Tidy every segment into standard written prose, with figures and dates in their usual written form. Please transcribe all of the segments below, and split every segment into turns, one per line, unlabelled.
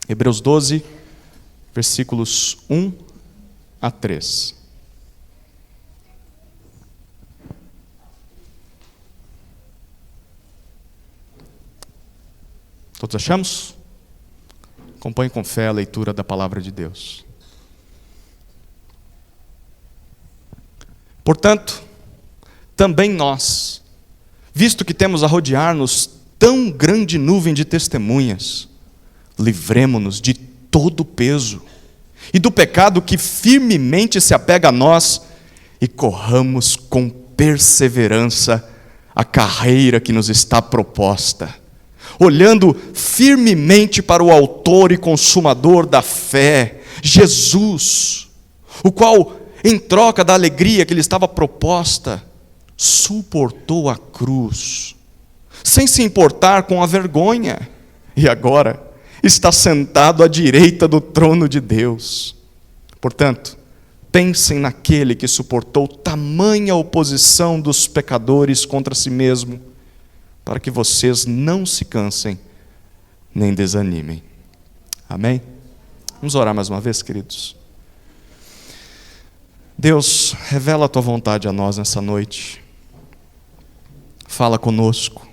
Hebreus 12, versículos 1 a 3. Todos achamos? Acompanhe com fé a leitura da palavra de Deus. Portanto, também nós, visto que temos a rodear-nos tão grande nuvem de testemunhas, livremo-nos de todo o peso e do pecado que firmemente se apega a nós e corramos com perseverança a carreira que nos está proposta, olhando firmemente para o autor e consumador da fé, Jesus, o qual, em troca da alegria que lhe estava proposta, suportou a cruz, sem se importar com a vergonha, e agora está sentado à direita do trono de Deus. Portanto, pensem naquele que suportou tamanha oposição dos pecadores contra si mesmo, para que vocês não se cansem nem desanimem. Amém? Vamos orar mais uma vez, queridos. Deus, revela a Tua vontade a nós nessa noite. Fala conosco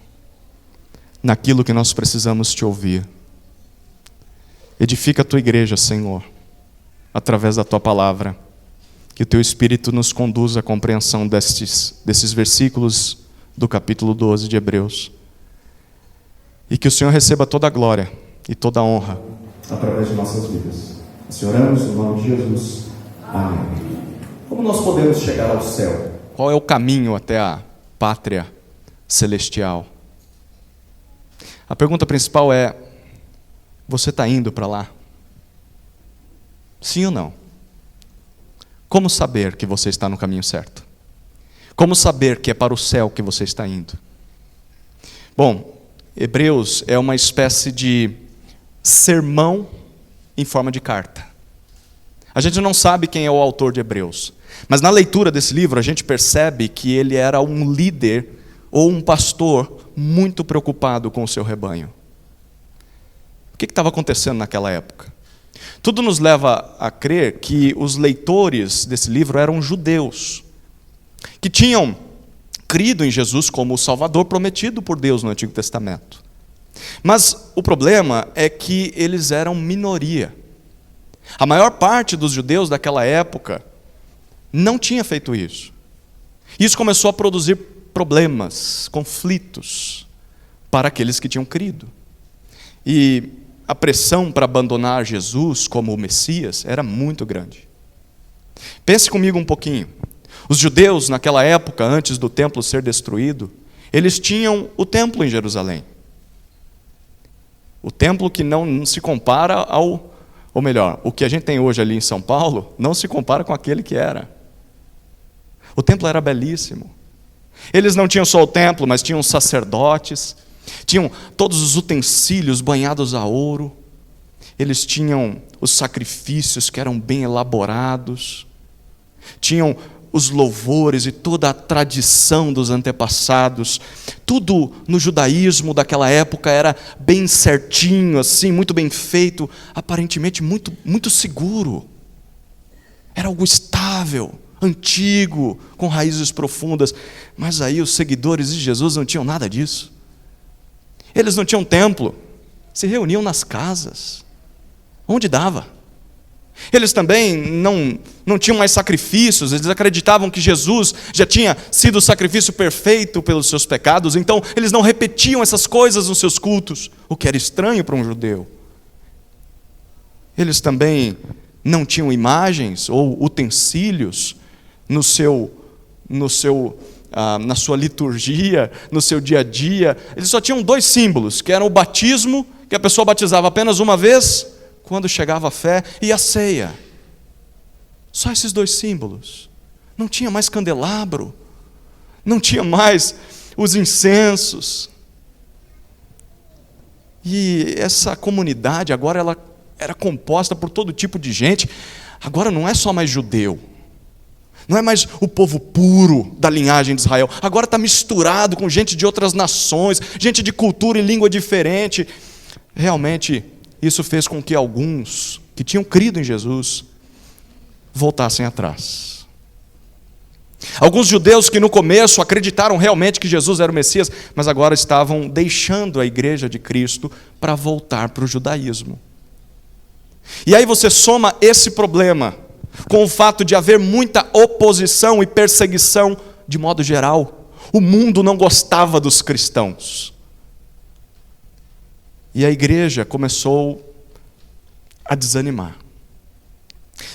naquilo que nós precisamos Te ouvir. Edifica a Tua igreja, Senhor, através da Tua palavra. Que o Teu Espírito nos conduza à compreensão desses versículos do capítulo 12 de Hebreus. E que o Senhor receba toda a glória e toda a honra através de nossas vidas. Assim oramos no nome de Jesus. Amém. Como nós podemos chegar ao céu? Qual é o caminho até a pátria celestial? A pergunta principal é: você está indo para lá? Sim ou não? Como saber que você está no caminho certo? Como saber que é para o céu que você está indo? Bom, Hebreus é uma espécie de sermão em forma de carta. A gente não sabe quem é o autor de Hebreus, mas na leitura desse livro a gente percebe que ele era um líder ou um pastor muito preocupado com o seu rebanho. O que estava acontecendo naquela época? Tudo nos leva a crer que os leitores desse livro eram judeus, que tinham crido em Jesus como o Salvador prometido por Deus no Antigo Testamento. Mas o problema é que eles eram minoria. A maior parte dos judeus daquela época não tinha feito isso. Isso começou a produzir problemas, conflitos para aqueles que tinham crido. E a pressão para abandonar Jesus como o Messias era muito grande. Pense comigo um pouquinho. Os judeus, naquela época, antes do templo ser destruído, eles tinham o templo em Jerusalém. O templo que não se compara ou melhor, o que a gente tem hoje ali em São Paulo, não se compara com aquele que era. O templo era belíssimo. Eles não tinham só o templo, mas tinham sacerdotes, tinham todos os utensílios banhados a ouro, eles tinham os sacrifícios que eram bem elaborados, tinham os louvores e toda a tradição dos antepassados. Tudo no judaísmo daquela época era bem certinho, assim, muito bem feito, aparentemente muito, muito seguro. Era algo estável, antigo, com raízes profundas. Mas aí os seguidores de Jesus não tinham nada disso. Eles não tinham templo, se reuniam nas casas, onde dava. Eles também não tinham mais sacrifícios, eles acreditavam que Jesus já tinha sido o sacrifício perfeito pelos seus pecados, então eles não repetiam essas coisas nos seus cultos, o que era estranho para um judeu. Eles também não tinham imagens ou utensílios na sua liturgia, no seu dia a dia. Eles só tinham 2 símbolos, que eram o batismo, que a pessoa batizava apenas uma vez, quando chegava a fé, e a ceia. Só esses 2 símbolos. Não tinha mais candelabro, não tinha mais os incensos. E essa comunidade agora ela era composta por todo tipo de gente. Agora não é só mais judeu, não é mais o povo puro da linhagem de Israel. Agora está misturado com gente de outras nações, gente de cultura e língua diferente. Realmente Isso fez com que alguns que tinham crido em Jesus voltassem atrás. Alguns judeus que no começo acreditaram realmente que Jesus era o Messias, mas agora estavam deixando a igreja de Cristo para voltar para o judaísmo. E aí você soma esse problema com o fato de haver muita oposição e perseguição de modo geral. O mundo não gostava dos cristãos. E a igreja começou a desanimar.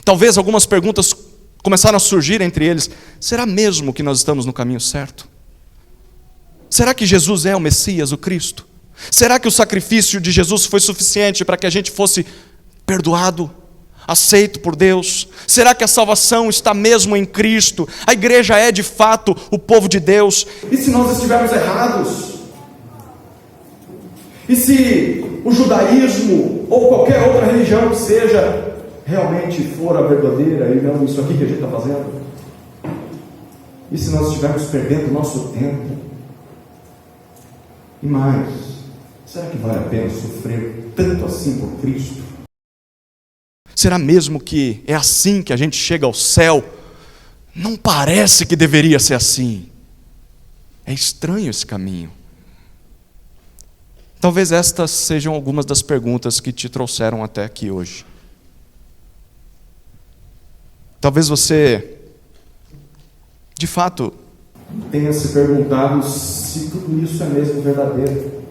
Talvez algumas perguntas começaram a surgir entre eles. Será mesmo que nós estamos no caminho certo? Será que Jesus é o Messias, o Cristo? Será que o sacrifício de Jesus foi suficiente para que a gente fosse perdoado, aceito por Deus? Será que a salvação está mesmo em Cristo? A igreja é de fato o povo de Deus?
E se nós estivermos errados? E se o judaísmo ou qualquer outra religião que seja realmente for a verdadeira e não isso aqui que a gente está fazendo? E se nós estivermos perdendo o nosso tempo? E mais, será que vale a pena sofrer tanto assim por Cristo?
Será mesmo que é assim que a gente chega ao céu? Não parece que deveria ser assim. É estranho esse caminho. Talvez estas sejam algumas das perguntas que te trouxeram até aqui hoje. Talvez você, de fato,
tenha se perguntado se tudo isso é mesmo verdadeiro.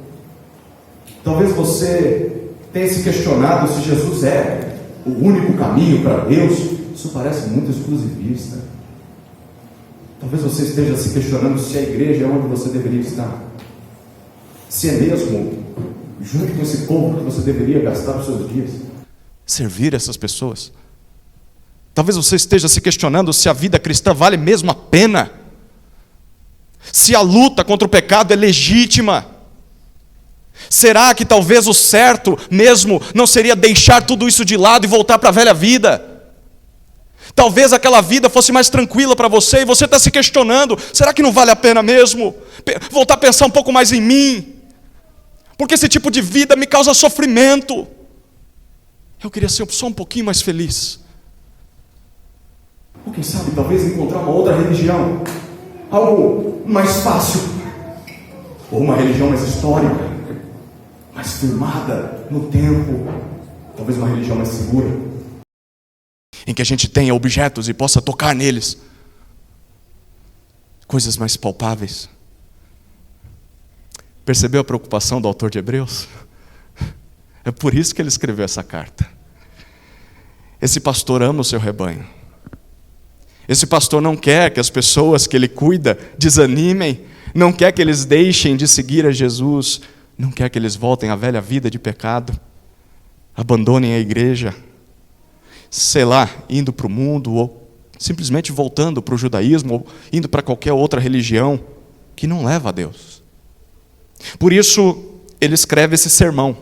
Talvez você tenha se questionado se Jesus é o único caminho para Deus. Isso parece muito exclusivista. Talvez você esteja se questionando se a igreja é onde você deveria estar. Se é mesmo junto com esse povo que você deveria gastar os seus dias.
Servir essas pessoas. Talvez você esteja se questionando se a vida cristã vale mesmo a pena. Se a luta contra o pecado é legítima. Será que talvez o certo mesmo não seria deixar tudo isso de lado e voltar para a velha vida? Talvez aquela vida fosse mais tranquila para você e você está se questionando, será que não vale a pena mesmo voltar a pensar um pouco mais em mim? Porque esse tipo de vida me causa sofrimento. Eu queria ser só um pouquinho mais feliz.
Ou quem sabe talvez encontrar uma outra religião, algo mais fácil, ou uma religião mais histórica, mais firmada no tempo, talvez uma religião mais segura,
em que a gente tenha objetos e possa tocar neles, coisas mais palpáveis. Percebeu a preocupação do autor de Hebreus? É por isso que ele escreveu essa carta. Esse pastor ama o seu rebanho. Esse pastor não quer que as pessoas que ele cuida desanimem, não quer que eles deixem de seguir a Jesus, não quer que eles voltem à velha vida de pecado, abandonem a igreja, sei lá, indo para o mundo, ou simplesmente voltando para o judaísmo, ou indo para qualquer outra religião que não leva a Deus. Por isso, ele escreve esse sermão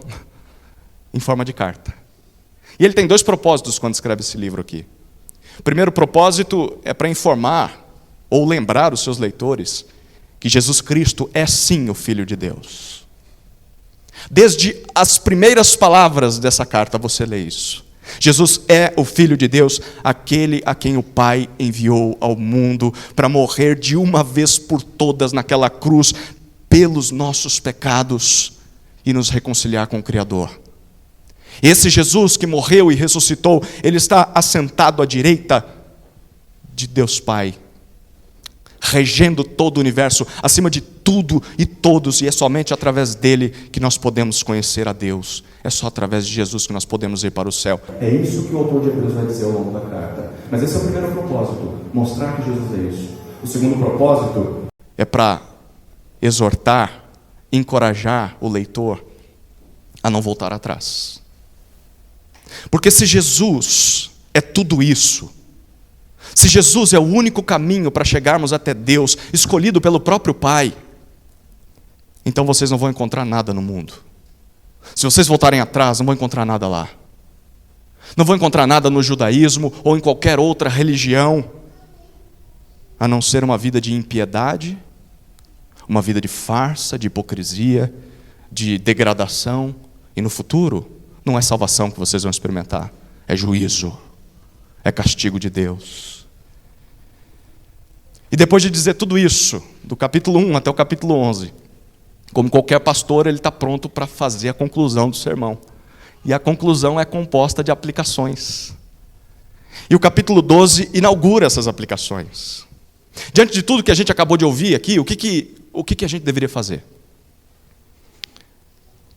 em forma de carta. E ele tem dois propósitos quando escreve esse livro aqui. O primeiro propósito é para informar ou lembrar os seus leitores que Jesus Cristo é sim o Filho de Deus. Desde as primeiras palavras dessa carta você lê isso. Jesus é o Filho de Deus, aquele a quem o Pai enviou ao mundo para morrer de uma vez por todas naquela cruz pelos nossos pecados e nos reconciliar com o Criador. Esse Jesus que morreu e ressuscitou, ele está assentado à direita de Deus Pai, regendo todo o universo, acima de tudo e todos, e é somente através dele que nós podemos conhecer a Deus. É só através de Jesus que nós podemos ir para o céu.
É isso que o autor de Hebreus vai dizer ao longo da carta. Mas esse é o primeiro propósito, mostrar que Jesus é isso. O segundo propósito
é para exortar, encorajar o leitor a não voltar atrás. Porque se Jesus é tudo isso, se Jesus é o único caminho para chegarmos até Deus, escolhido pelo próprio Pai, então vocês não vão encontrar nada no mundo. Se vocês voltarem atrás, não vão encontrar nada lá. Não vão encontrar nada no judaísmo ou em qualquer outra religião, a não ser uma vida de impiedade, uma vida de farsa, de hipocrisia, de degradação, e no futuro, não é salvação que vocês vão experimentar, é juízo, é castigo de Deus. E depois de dizer tudo isso, do capítulo 1 até o capítulo 11, como qualquer pastor, ele está pronto para fazer a conclusão do sermão. E a conclusão é composta de aplicações. E o capítulo 12 inaugura essas aplicações. Diante de tudo que a gente acabou de ouvir aqui, o que a gente deveria fazer?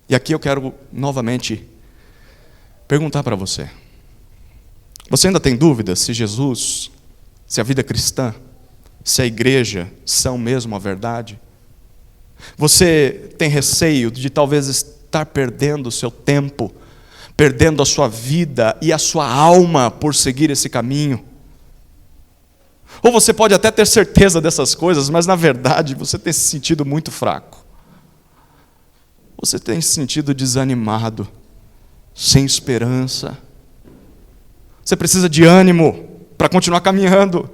E aqui eu quero novamente perguntar para você. Você ainda tem dúvidas se Jesus, se a vida cristã, se a igreja são mesmo a verdade? Você tem receio de talvez estar perdendo o seu tempo, perdendo a sua vida e a sua alma por seguir esse caminho? Ou você pode até ter certeza dessas coisas, mas na verdade você tem se sentido muito fraco. Você tem se sentido desanimado, sem esperança. Você precisa de ânimo para continuar caminhando.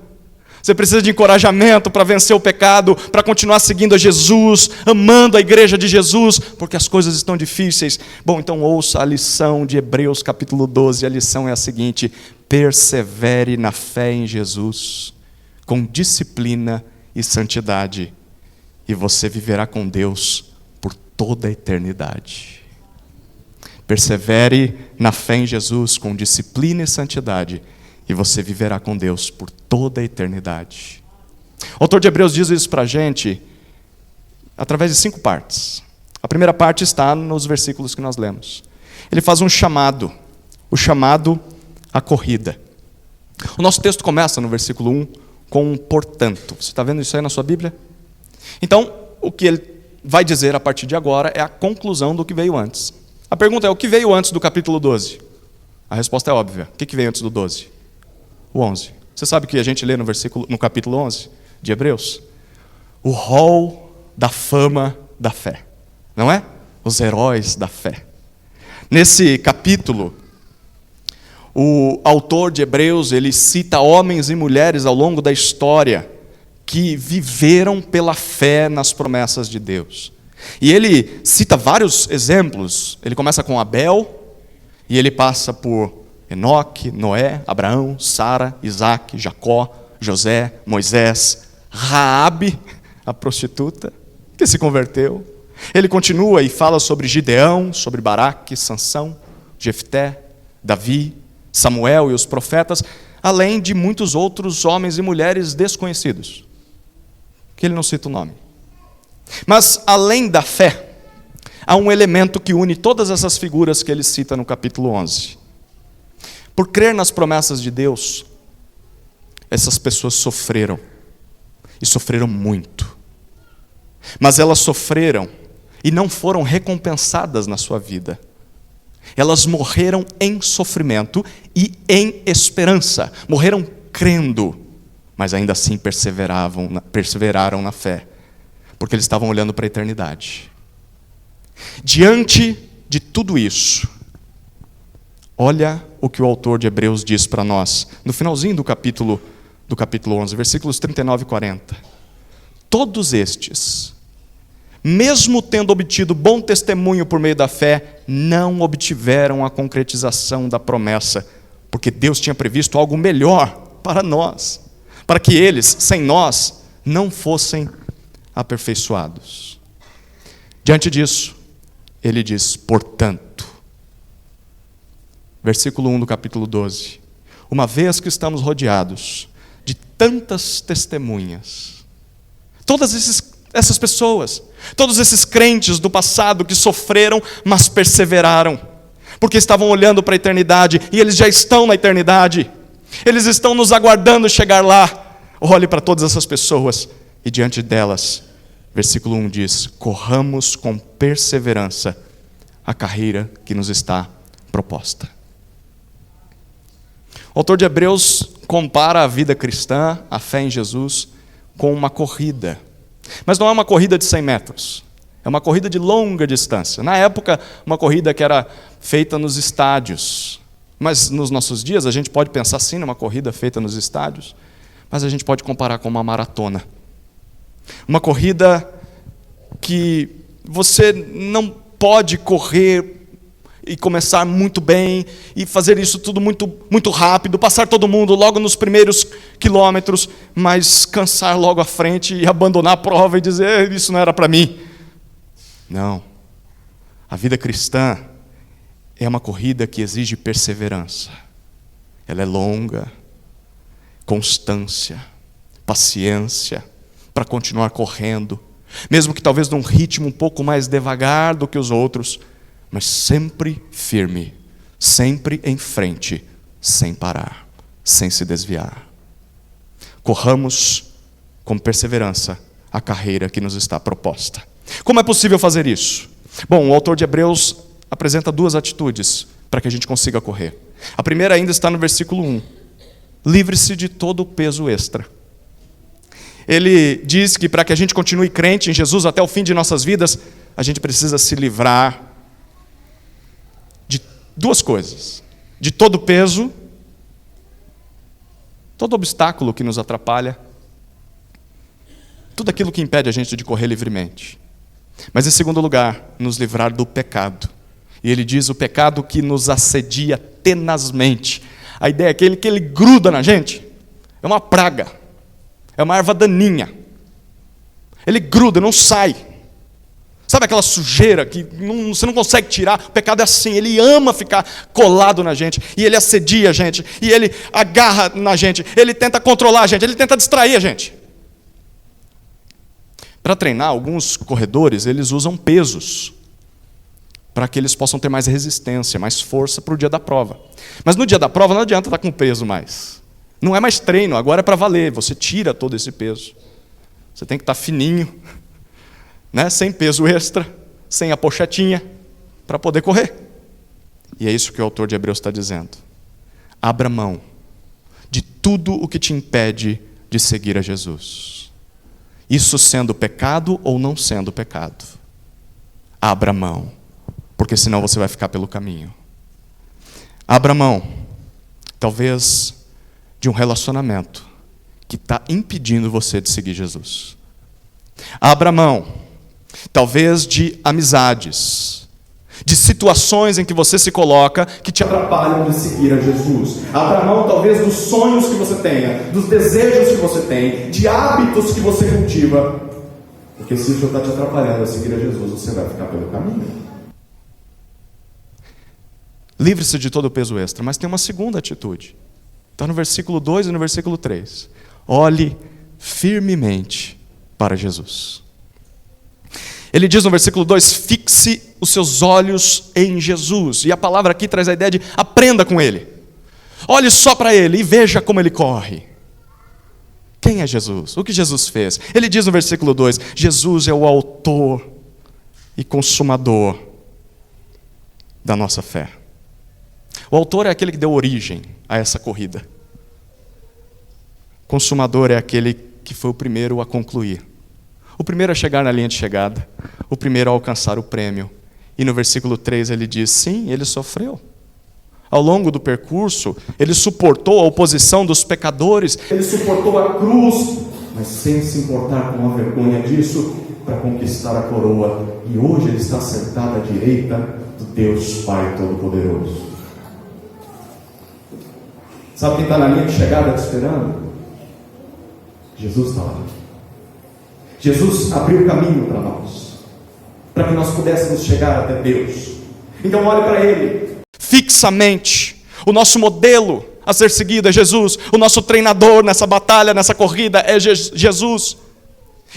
Você precisa de encorajamento para vencer o pecado, para continuar seguindo a Jesus, amando a igreja de Jesus, porque as coisas estão difíceis. Bom, então ouça a lição de Hebreus capítulo 12. A lição é a seguinte: persevere na fé em Jesus, com disciplina e santidade, e você viverá com Deus por toda a eternidade. Persevere na fé em Jesus, com disciplina e santidade, e você viverá com Deus por toda a eternidade. O autor de Hebreus diz isso para a gente através de 5 partes. A primeira parte está nos versículos que nós lemos. Ele faz um chamado, o chamado à corrida. O nosso texto começa no versículo 1 com um portanto. Você está vendo isso aí na sua Bíblia? Então, o que ele vai dizer a partir de agora é a conclusão do que veio antes. A pergunta é: o que veio antes do capítulo 12? A resposta é óbvia. O que veio antes do 12? O 11. Você sabe o que a gente lê no capítulo 11 de Hebreus? O rol da fama da fé. Não é? Os heróis da fé. Nesse capítulo, o autor de Hebreus, ele cita homens e mulheres ao longo da história que viveram pela fé nas promessas de Deus. E ele cita vários exemplos. Ele começa com Abel, e ele passa por Enoque, Noé, Abraão, Sara, Isaac, Jacó, José, Moisés, Raabe, a prostituta, que se converteu. Ele continua e fala sobre Gideão, sobre Baraque, Sansão, Jefté, Davi, Samuel e os profetas, além de muitos outros homens e mulheres desconhecidos, que ele não cita o nome. Mas, além da fé, há um elemento que une todas essas figuras que ele cita no capítulo 11. Por crer nas promessas de Deus, essas pessoas sofreram, e sofreram muito. Mas elas sofreram e não foram recompensadas na sua vida. Elas morreram em sofrimento e em esperança. Morreram crendo, mas ainda assim perseveraram na fé, porque eles estavam olhando para a eternidade. Diante de tudo isso, olha o que o autor de Hebreus diz para nós, no finalzinho do capítulo 11, versículos 39 e 40. Todos estes, mesmo tendo obtido bom testemunho por meio da fé, não obtiveram a concretização da promessa, porque Deus tinha previsto algo melhor para nós, para que eles, sem nós, não fossem aperfeiçoados. Diante disso, ele diz: portanto, versículo 1 do capítulo 12. Uma vez que estamos rodeados de tantas testemunhas, todas essas pessoas, todos esses crentes do passado que sofreram, mas perseveraram, porque estavam olhando para a eternidade, e eles já estão na eternidade, eles estão nos aguardando chegar lá. Olhe para todas essas pessoas, e diante delas, versículo 1 diz: corramos com perseverança a carreira que nos está proposta. O autor de Hebreus compara a vida cristã, a fé em Jesus, com uma corrida. Mas não é uma corrida de 100 metros. É uma corrida de longa distância. Na época, uma corrida que era feita nos estádios. Mas nos nossos dias, a gente pode pensar sim numa corrida feita nos estádios, mas a gente pode comparar com uma maratona. Uma corrida que você não pode correr e começar muito bem, e fazer isso tudo muito, muito rápido, passar todo mundo logo nos primeiros quilômetros, mas cansar logo à frente e abandonar a prova e dizer, isso não era para mim. Não. A vida cristã é uma corrida que exige perseverança. Ela é longa, constância, paciência, para continuar correndo, mesmo que talvez num ritmo um pouco mais devagar do que os outros, mas sempre firme, sempre em frente, sem parar, sem se desviar. Corramos com perseverança a carreira que nos está proposta. Como é possível fazer isso? Bom, o autor de Hebreus apresenta 2 atitudes para que a gente consiga correr. A primeira ainda está no versículo 1. Livre-se de todo o peso extra. Ele diz que para que a gente continue crente em Jesus até o fim de nossas vidas, a gente precisa se livrar de 2 coisas. De todo peso, todo obstáculo que nos atrapalha, tudo aquilo que impede a gente de correr livremente. Mas em segundo lugar, nos livrar do pecado. E ele diz o pecado que nos assedia tenazmente. A ideia é que ele gruda na gente. É uma praga. É uma erva daninha. Ele gruda, não sai. Sabe aquela sujeira que você não consegue tirar? O pecado é assim, ele ama ficar colado na gente. E ele assedia a gente. E ele agarra na gente. Ele tenta controlar a gente. Ele tenta distrair a gente. Para treinar, alguns corredores, eles usam pesos. Para que eles possam ter mais resistência, mais força para o dia da prova. Mas no dia da prova não adianta estar com peso mais. Não é mais treino, agora é para valer. Você tira todo esse peso. Você tem que estar fininho, né? Sem peso extra, sem a pochetinha, para poder correr. E é isso que o autor de Hebreus está dizendo. Abra mão de tudo o que te impede de seguir a Jesus. Isso sendo pecado ou não sendo pecado. Abra mão, porque senão você vai ficar pelo caminho. Abra mão, talvez, de um relacionamento que está impedindo você de seguir Jesus. Abra mão, talvez, de amizades, de situações em que você se coloca que te atrapalham de seguir a Jesus. Abra mão, talvez, dos sonhos que você tenha, dos desejos que você tem, de hábitos que você cultiva. Porque se isso está te atrapalhando a seguir a Jesus, você vai ficar pelo caminho. Livre-se de todo o peso extra, mas tem uma segunda atitude. Está no versículo 2 e no versículo 3. Olhe firmemente para Jesus. Ele diz no versículo 2, fixe os seus olhos em Jesus. E a palavra aqui traz a ideia de aprenda com Ele. Olhe só para Ele e veja como Ele corre. Quem é Jesus? O que Jesus fez? Ele diz no versículo 2, Jesus é o autor e consumador da nossa fé. O autor é aquele que deu origem a essa corrida. O consumador é aquele que foi o primeiro a concluir. O primeiro a chegar na linha de chegada. O primeiro a alcançar o prêmio. E no versículo 3 ele diz, sim, ele sofreu. Ao longo do percurso, ele suportou a oposição dos pecadores. Ele suportou a cruz, mas sem se importar com a vergonha disso, para conquistar a coroa. E hoje ele está sentado à direita do Deus Pai Todo-Poderoso. Sabe quem está na linha de chegada te esperando? Jesus está lá. Jesus abriu o caminho para nós, para que nós pudéssemos chegar até Deus. Então olhe para Ele, fixamente. O nosso modelo a ser seguido é Jesus. O nosso treinador nessa batalha, nessa corrida é Jesus.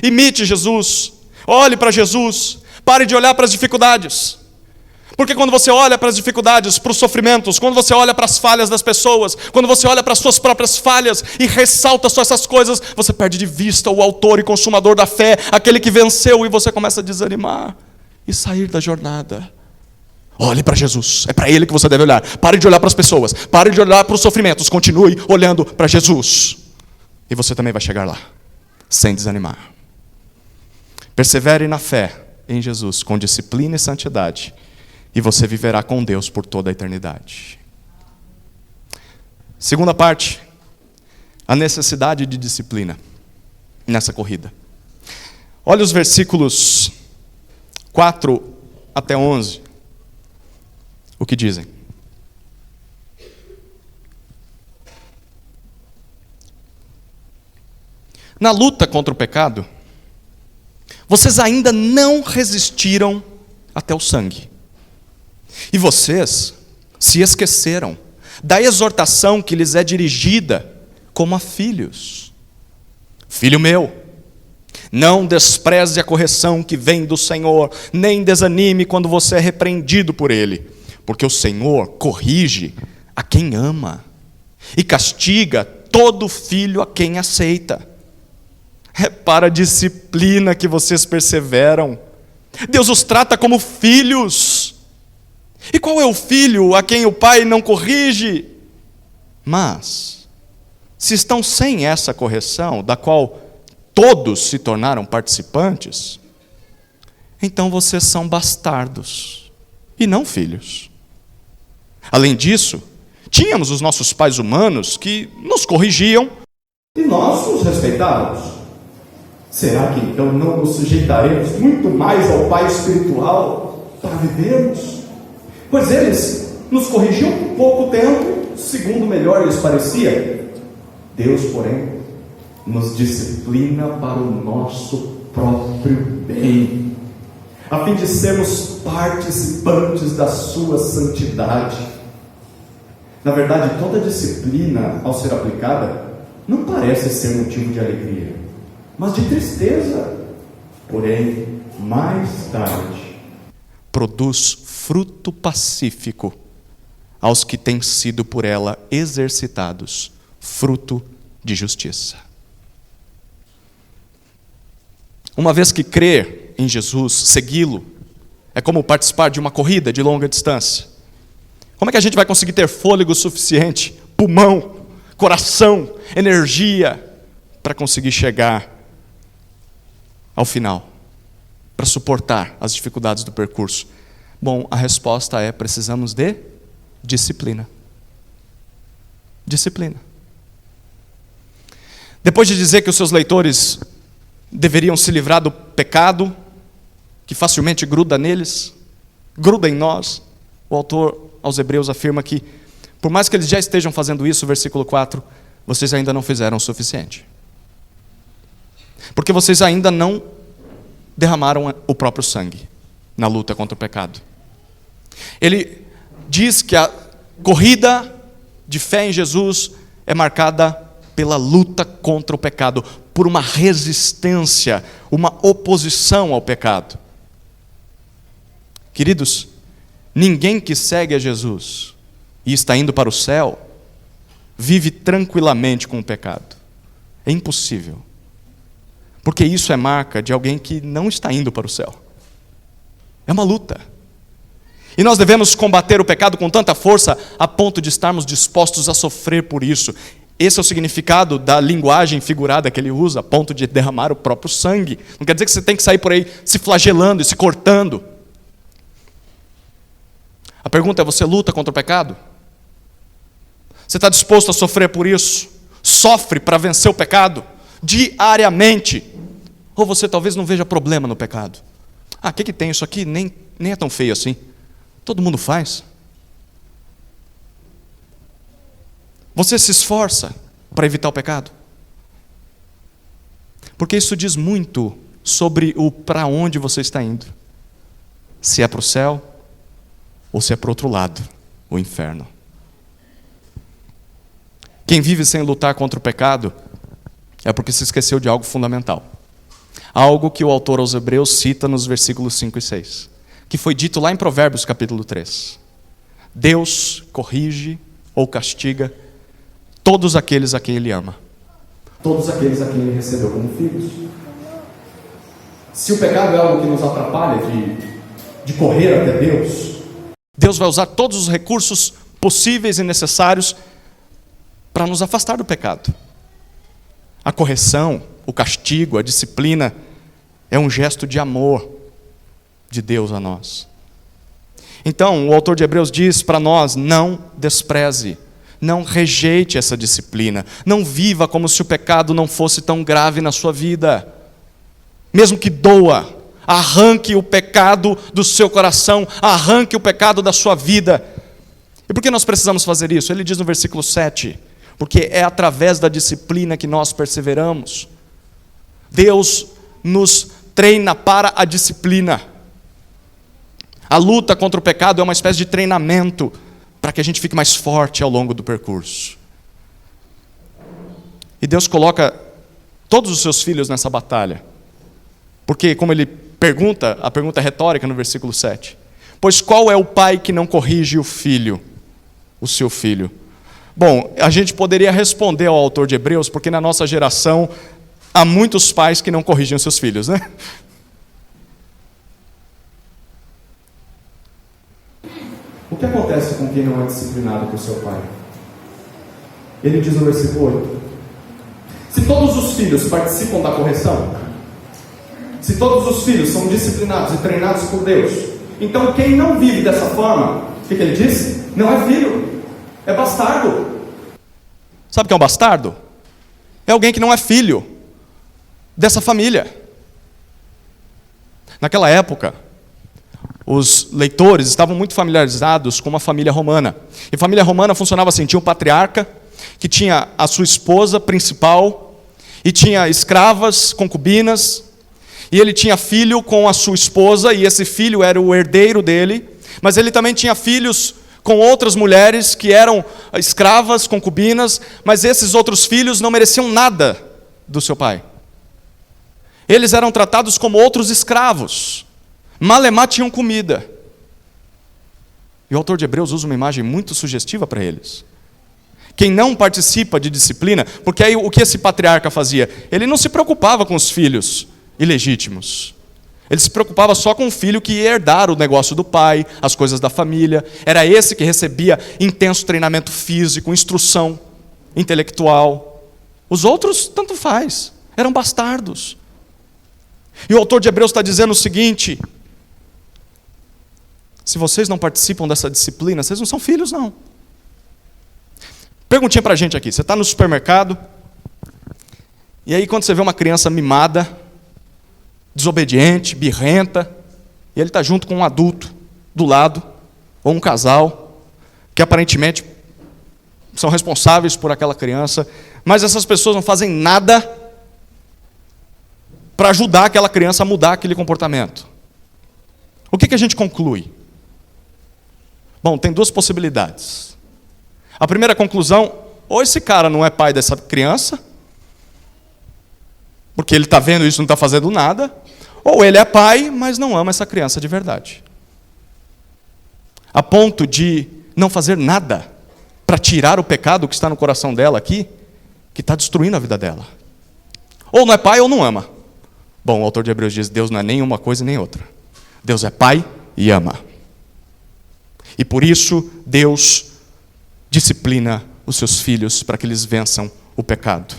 Imite Jesus. Olhe para Jesus. Pare de olhar para as dificuldades. Porque quando você olha para as dificuldades, para os sofrimentos, quando você olha para as falhas das pessoas, quando você olha para as suas próprias falhas e ressalta só essas coisas, você perde de vista o autor e consumador da fé, aquele que venceu, e você começa a desanimar e sair da jornada. Olhe para Jesus, é para Ele que você deve olhar. Pare de olhar para as pessoas, pare de olhar para os sofrimentos, continue olhando para Jesus. E você também vai chegar lá, sem desanimar. Persevere na fé em Jesus, com disciplina e santidade. E você viverá com Deus por toda a eternidade. Segunda parte, a necessidade de disciplina nessa corrida. Olha os versículos 4 até 11. o que dizem. Na luta contra o pecado, vocês ainda não resistiram até o sangue. E vocês se esqueceram da exortação que lhes é dirigida como a filhos. Filho meu, não despreze a correção que vem do Senhor, nem desanime quando você é repreendido por Ele, porque o Senhor corrige a quem ama e castiga todo filho a quem aceita. É para a disciplina que vocês perseveram. Deus os trata como filhos. E qual é o filho a quem o pai não corrige? Mas, se estão sem essa correção, da qual todos se tornaram participantes, então vocês são bastardos e não filhos. Além disso, tínhamos os nossos pais humanos que nos corrigiam
e nós os respeitávamos. Será que então não nos sujeitaremos muito mais ao Pai espiritual para vivermos? Pois eles nos corrigiam por pouco tempo, segundo melhor lhes parecia. Deus, porém, nos disciplina para o nosso próprio bem, a fim de sermos participantes da sua santidade. Na verdade, toda disciplina, ao ser aplicada, não parece ser motivo de alegria, mas de tristeza. Porém, mais tarde,
produz fruto pacífico aos que têm sido por ela exercitados, fruto de justiça. Uma vez que crer em Jesus, segui-lo, é como participar de uma corrida de longa distância. Como é que a gente vai conseguir ter fôlego suficiente, pulmão, coração, energia, para conseguir chegar ao final, para suportar as dificuldades do percurso? Bom, a resposta é: precisamos de disciplina. Disciplina. Depois de dizer que os seus leitores deveriam se livrar do pecado, que facilmente gruda neles, gruda em nós, o autor aos Hebreus afirma que, por mais que eles já estejam fazendo isso, versículo 4, vocês ainda não fizeram o suficiente. Porque vocês ainda não derramaram o próprio sangue na luta contra o pecado. Ele diz que a corrida de fé em Jesus é marcada pela luta contra o pecado, por uma resistência, uma oposição ao pecado. Queridos, ninguém que segue a Jesus e está indo para o céu vive tranquilamente com o pecado. É impossível. Porque isso é marca de alguém que não está indo para o céu. É uma luta. E nós devemos combater o pecado com tanta força a ponto de estarmos dispostos a sofrer por isso. Esse é o significado da linguagem figurada que ele usa, a ponto de derramar o próprio sangue. Não quer dizer que você tem que sair por aí se flagelando e se cortando. A pergunta é: você luta contra o pecado? Você está disposto a sofrer por isso? Sofre para vencer o pecado? Diariamente? Ou você talvez não veja problema no pecado? O que tem isso aqui? Nem é tão feio assim. Todo mundo faz. Você se esforça para evitar o pecado? Porque isso diz muito sobre o para onde você está indo. Se é para o céu ou se é para o outro lado, o inferno. Quem vive sem lutar contra o pecado é porque se esqueceu de algo fundamental. Algo que o autor aos Hebreus cita nos versículos 5 e 6, que foi dito lá em Provérbios capítulo 3. Deus corrige ou castiga todos aqueles a quem Ele ama.
Todos aqueles a quem Ele recebeu como filhos. Se o pecado é algo que nos atrapalha de correr até Deus,
Deus vai usar todos os recursos possíveis e necessários para nos afastar do pecado. A correção, o castigo, a disciplina é um gesto de amor de Deus a nós. Então, o autor de Hebreus diz para nós: não despreze, não rejeite essa disciplina, não viva como se o pecado não fosse tão grave na sua vida. Mesmo que doa, Arranque o pecado do seu coração, arranque o pecado da sua vida. E por que nós precisamos fazer isso? Ele diz no versículo 7, porque é através da disciplina que nós perseveramos. Deus nos treina para a disciplina. A luta contra o pecado é uma espécie de treinamento para que a gente fique mais forte ao longo do percurso. E Deus coloca todos os seus filhos nessa batalha. Porque, como ele pergunta, a pergunta é retórica no versículo 7. Pois qual é o pai que não corrige o filho, o seu filho? Bom, a gente poderia responder ao autor de Hebreus, porque na nossa geração há muitos pais que não corrigem os seus filhos, né?
O que acontece com quem não é disciplinado por seu pai? Ele diz no versículo 8: se todos os filhos participam da correção, se todos os filhos são disciplinados e treinados por Deus, então quem não vive dessa forma, o que ele diz? Não é filho, é bastardo.
Sabe o que é um bastardo? É alguém que não é filho dessa família. Naquela época, os leitores estavam muito familiarizados com uma família romana. E a família romana funcionava assim: tinha um patriarca, que tinha a sua esposa principal, e tinha escravas, concubinas, e ele tinha filho com a sua esposa, e esse filho era o herdeiro dele, mas ele também tinha filhos com outras mulheres que eram escravas, concubinas, mas esses outros filhos não mereciam nada do seu pai. Eles eram tratados como outros escravos. Malemar tinham comida. E o autor de Hebreus usa uma imagem muito sugestiva para eles. Quem não participa de disciplina, porque aí o que esse patriarca fazia? Ele não se preocupava com os filhos ilegítimos. Ele se preocupava só com o filho que ia herdar o negócio do pai, as coisas da família. Era esse que recebia intenso treinamento físico, instrução intelectual. Os outros, tanto faz, eram bastardos. E o autor de Hebreus está dizendo o seguinte: se vocês não participam dessa disciplina, vocês não são filhos, não. Perguntinha para a gente aqui: você está no supermercado, e aí quando você vê uma criança mimada, desobediente, birrenta, e ele está junto com um adulto do lado, ou um casal, que aparentemente são responsáveis por aquela criança, mas essas pessoas não fazem nada para ajudar aquela criança a mudar aquele comportamento. O que a gente conclui? Bom, tem duas possibilidades. A primeira conclusão: ou esse cara não é pai dessa criança, porque ele está vendo isso e não está fazendo nada, ou ele é pai, mas não ama essa criança de verdade. A ponto de não fazer nada para tirar o pecado que está no coração dela aqui, que está destruindo a vida dela. Ou não é pai ou não ama. Bom, o autor de Hebreus diz: Deus não é nem uma coisa nem outra. Deus é pai e ama. E por isso Deus disciplina os seus filhos para que eles vençam o pecado.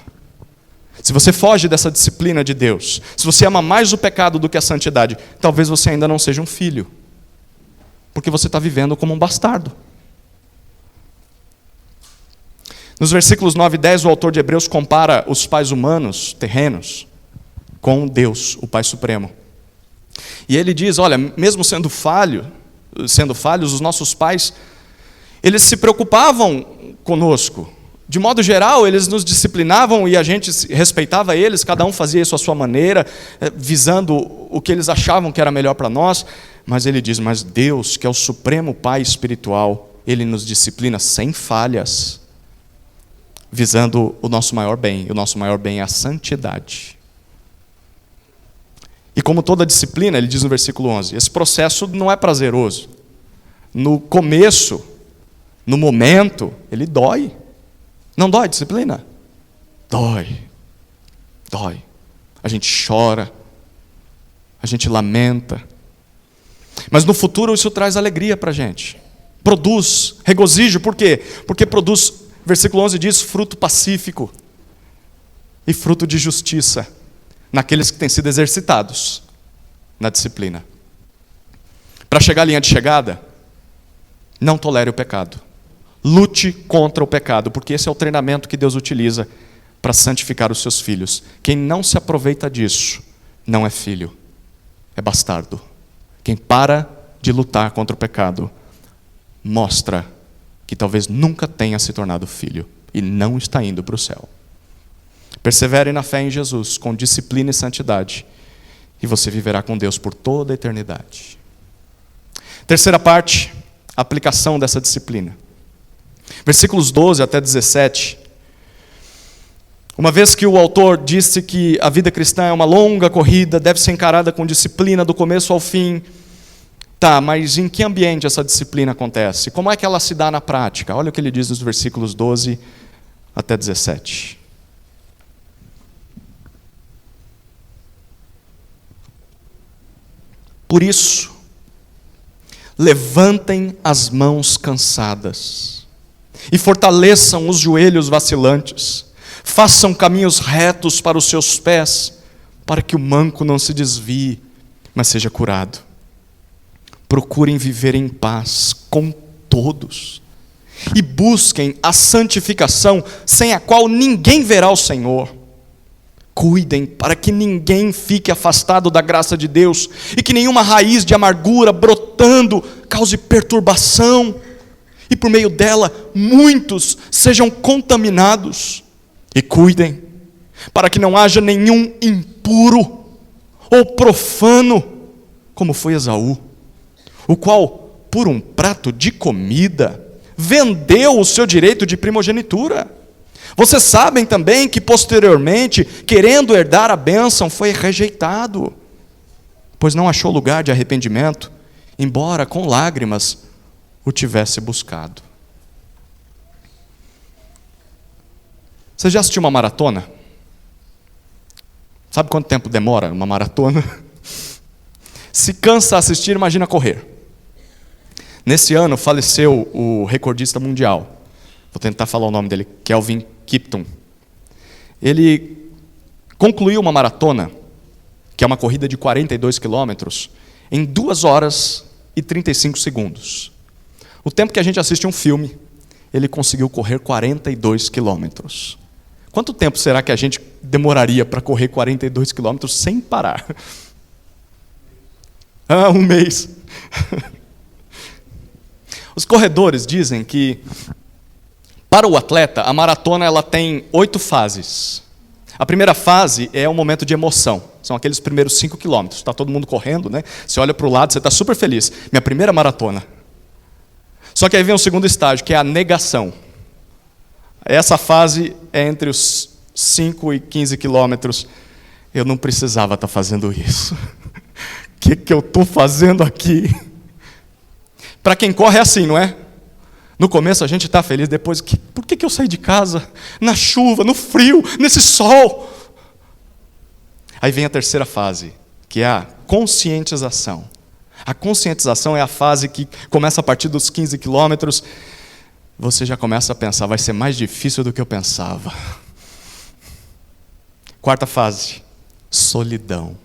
Se você foge dessa disciplina de Deus, se você ama mais o pecado do que a santidade, talvez você ainda não seja um filho, porque você está vivendo como um bastardo. Nos versículos 9 e 10, o autor de Hebreus compara os pais humanos, terrenos, com Deus, o Pai Supremo. E ele diz: olha, mesmo sendo falhos, os nossos pais, eles se preocupavam conosco. De modo geral, eles nos disciplinavam e a gente respeitava eles, cada um fazia isso à sua maneira, visando o que eles achavam que era melhor para nós. Mas ele diz: mas Deus, que é o supremo Pai espiritual, Ele nos disciplina sem falhas, visando o nosso maior bem. E o nosso maior bem é a santidade. E como toda disciplina, ele diz no versículo 11, esse processo não é prazeroso. No começo, no momento, ele dói. Não dói disciplina? Dói. Dói. A gente chora. A gente lamenta. Mas no futuro isso traz alegria para a gente. Produz regozijo. Por quê? Porque produz, versículo 11 diz, fruto pacífico e fruto de justiça naqueles que têm sido exercitados na disciplina. Para chegar à linha de chegada, não tolere o pecado. Lute contra o pecado, porque esse é o treinamento que Deus utiliza para santificar os seus filhos. Quem não se aproveita disso, não é filho, é bastardo. Quem para de lutar contra o pecado mostra que talvez nunca tenha se tornado filho e não está indo para o céu. Persevere na fé em Jesus, com disciplina e santidade, e você viverá com Deus por toda a eternidade. Terceira parte, a aplicação dessa disciplina. Versículos 12 até 17. Uma vez que o autor disse que a vida cristã é uma longa corrida, deve ser encarada com disciplina do começo ao fim. Tá, mas em que ambiente essa disciplina acontece? Como é que ela se dá na prática? Olha o que ele diz nos versículos 12 até 17. Por isso, levantem as mãos cansadas e fortaleçam os joelhos vacilantes. Façam caminhos retos para os seus pés, para que o manco não se desvie, mas seja curado. Procurem viver em paz com todos e busquem a santificação, sem a qual ninguém verá o Senhor. Cuidem para que ninguém fique afastado da graça de Deus e que nenhuma raiz de amargura brotando cause perturbação e por meio dela muitos sejam contaminados. E cuidem para que não haja nenhum impuro ou profano, como foi Esaú, o qual, por um prato de comida, vendeu o seu direito de primogenitura. Vocês sabem também que posteriormente, querendo herdar a bênção, foi rejeitado, pois não achou lugar de arrependimento, embora com lágrimas o tivesse buscado. Você já assistiu uma maratona? Sabe quanto tempo demora uma maratona? Se cansa assistir, imagina correr. Nesse ano faleceu o recordista mundial. Vou tentar falar o nome dele, Kelvin Kiptum. Ele concluiu uma maratona, que é uma corrida de 42 quilômetros, em 2 horas e 35 segundos. O tempo que a gente assiste um filme, ele conseguiu correr 42 quilômetros. Quanto tempo será que a gente demoraria para correr 42 quilômetros sem parar? 1 mês. Os corredores dizem que, para o atleta, a maratona ela tem 8 fases. A primeira fase é um momento de emoção. São aqueles primeiros 5 quilômetros. Está todo mundo correndo, né? Você olha para o lado, você está super feliz. Minha primeira maratona. Só que aí vem o segundo estágio, que é a negação. Essa fase é entre os 5 e 15 quilômetros. Eu não precisava estar fazendo isso. O que eu estou fazendo aqui? Para quem corre é assim, não é? No começo a gente está feliz, depois, por que eu saí de casa? Na chuva, no frio, nesse sol? Aí vem a terceira fase, que é a conscientização. A conscientização é a fase que começa a partir dos 15 quilômetros. Você já começa a pensar, vai ser mais difícil do que eu pensava. Quarta fase, solidão.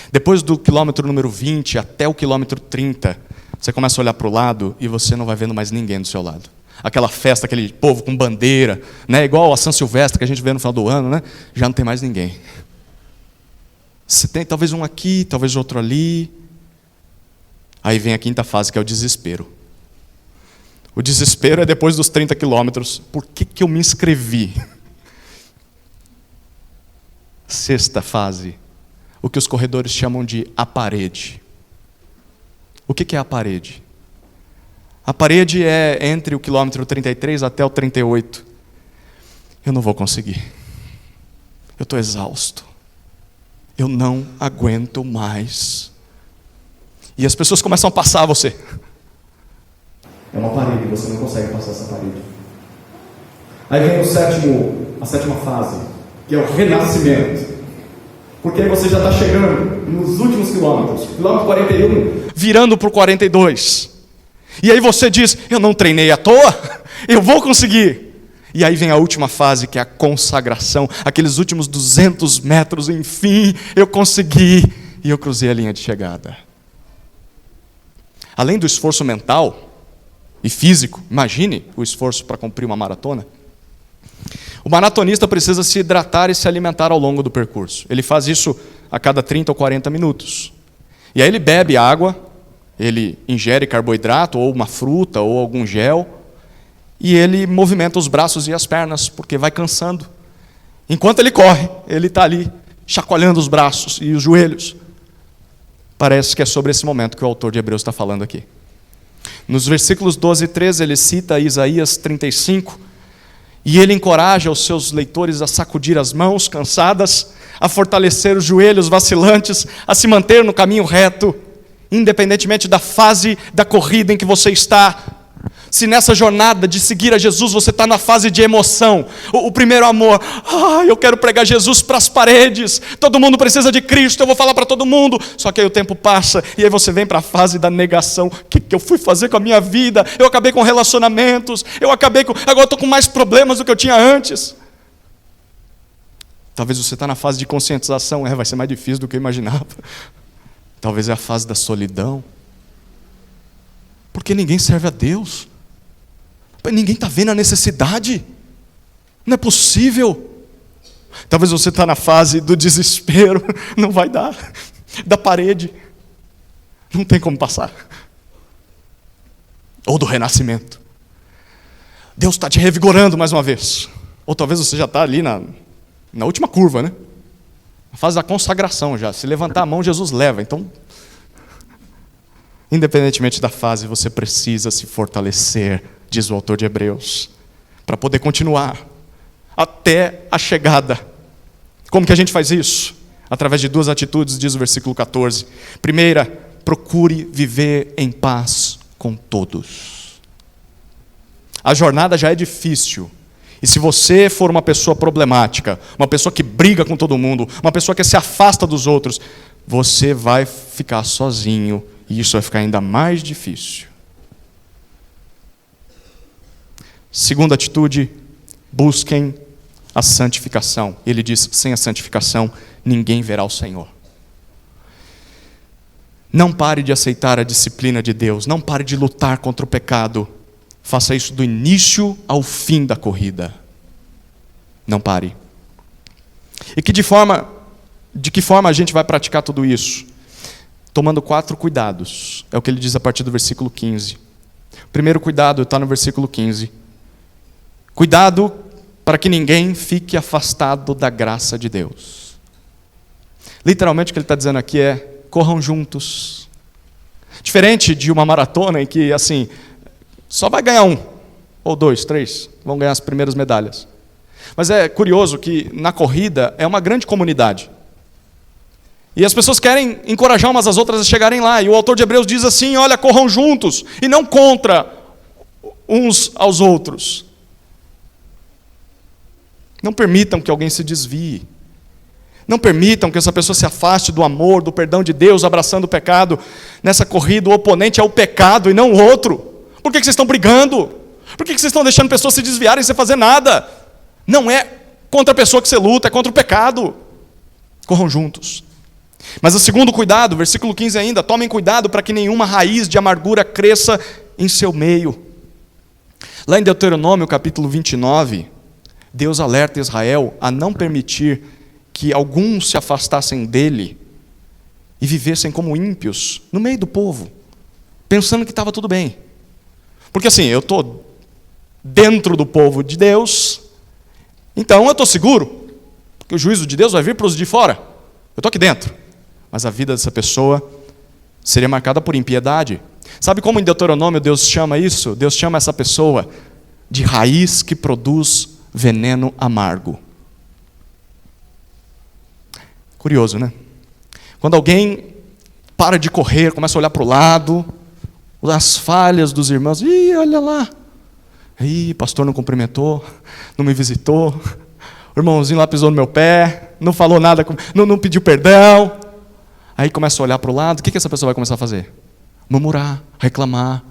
Depois do quilômetro número 20 até o quilômetro 30, você começa a olhar para o lado e você não vai vendo mais ninguém do seu lado. Aquela festa, aquele povo com bandeira, né? Igual a São Silvestre que a gente vê no final do ano, né? Já não tem mais ninguém. Você tem talvez um aqui, talvez outro ali. Aí vem a quinta fase, que é o desespero. O desespero é depois dos 30 quilômetros. Por que eu me inscrevi? Sexta fase, o que os corredores chamam de a parede. O que é a parede? A parede é entre o quilômetro 33 até o 38. Eu não vou conseguir. Eu estou exausto. Eu não aguento mais. E as pessoas começam a passar você.
É uma parede, você não consegue passar essa parede. Aí vem a sétima fase, que é o renascimento. Porque aí você já está chegando nos últimos quilômetros. Quilômetro 41.
Virando para o 42. E aí você diz, eu não treinei à toa, eu vou conseguir. E aí vem a última fase, que é a consagração. Aqueles últimos 200 metros, enfim, eu consegui. E eu cruzei a linha de chegada. Além do esforço mental e físico, imagine o esforço para cumprir uma maratona. O maratonista precisa se hidratar e se alimentar ao longo do percurso. Ele faz isso a cada 30 ou 40 minutos. E aí ele bebe água, ele ingere carboidrato, ou uma fruta, ou algum gel, e ele movimenta os braços e as pernas, porque vai cansando. Enquanto ele corre, ele está ali, chacoalhando os braços e os joelhos. Parece que é sobre esse momento que o autor de Hebreus está falando aqui. Nos versículos 12 e 13, ele cita Isaías 35, e ele encoraja os seus leitores a sacudir as mãos cansadas, a fortalecer os joelhos vacilantes, a se manter no caminho reto, independentemente da fase da corrida em que você está. Se nessa jornada de seguir a Jesus você está na fase de emoção, o primeiro amor, eu quero pregar Jesus para as paredes, todo mundo precisa de Cristo, eu vou falar para todo mundo, só que aí o tempo passa, e aí você vem para a fase da negação, o que eu fui fazer com a minha vida? Eu acabei com relacionamentos, agora estou com mais problemas do que eu tinha antes. Talvez você está na fase de conscientização, vai ser mais difícil do que eu imaginava. Talvez é a fase da solidão, porque ninguém serve a Deus. Ninguém está vendo a necessidade. Não é possível. Talvez você está na fase do desespero. Não vai dar. Da parede. Não tem como passar. Ou do renascimento. Deus está te revigorando mais uma vez. Ou talvez você já está ali na última curva, né? Na fase da consagração já. Se levantar a mão, Jesus leva. Então, independentemente da fase, você precisa se fortalecer, diz o autor de Hebreus, para poder continuar até a chegada. Como que a gente faz isso? Através de duas atitudes, diz o versículo 14. Primeira, procure viver em paz com todos. A jornada já é difícil. E se você for uma pessoa problemática, uma pessoa que briga com todo mundo, uma pessoa que se afasta dos outros, você vai ficar sozinho. E isso vai ficar ainda mais difícil. Segunda atitude, busquem a santificação. Ele diz, sem a santificação, ninguém verá o Senhor. Não pare de aceitar a disciplina de Deus. Não pare de lutar contra o pecado. Faça isso do início ao fim da corrida. Não pare. E de que forma a gente vai praticar tudo isso? Tomando 4 cuidados. É o que ele diz a partir do versículo 15. O primeiro cuidado está no versículo 15. Cuidado para que ninguém fique afastado da graça de Deus. Literalmente o que ele está dizendo aqui é, corram juntos. Diferente de uma maratona em que, assim, só vai ganhar 1, ou 2, 3, vão ganhar as primeiras medalhas. Mas é curioso que na corrida é uma grande comunidade. E as pessoas querem encorajar umas às outras a chegarem lá. E o autor de Hebreus diz assim, olha, corram juntos, e não contra uns aos outros. Não permitam que alguém se desvie. Não permitam que essa pessoa se afaste do amor, do perdão de Deus, abraçando o pecado. Nessa corrida, o oponente é o pecado e não o outro. Por que vocês estão brigando? Por que vocês estão deixando pessoas se desviarem sem fazer nada? Não é contra a pessoa que você luta, é contra o pecado. Corram juntos. Mas o segundo cuidado, versículo 15 ainda, tomem cuidado para que nenhuma raiz de amargura cresça em seu meio. Lá em Deuteronômio, capítulo 29, Deus alerta Israel a não permitir que alguns se afastassem dele e vivessem como ímpios no meio do povo, pensando que estava tudo bem. Porque assim, eu estou dentro do povo de Deus, então eu estou seguro, porque o juízo de Deus vai vir para os de fora. Eu estou aqui dentro. Mas a vida dessa pessoa seria marcada por impiedade. Sabe como em Deuteronômio Deus chama isso? Deus chama essa pessoa de raiz que produz veneno amargo. Curioso, né? Quando alguém para de correr, começa a olhar para o lado, as falhas dos irmãos, olha lá, pastor não cumprimentou, não me visitou, o irmãozinho lá pisou no meu pé, não falou nada, não pediu perdão. Aí começa a olhar para o lado, o que essa pessoa vai começar a fazer? Murmurar, reclamar.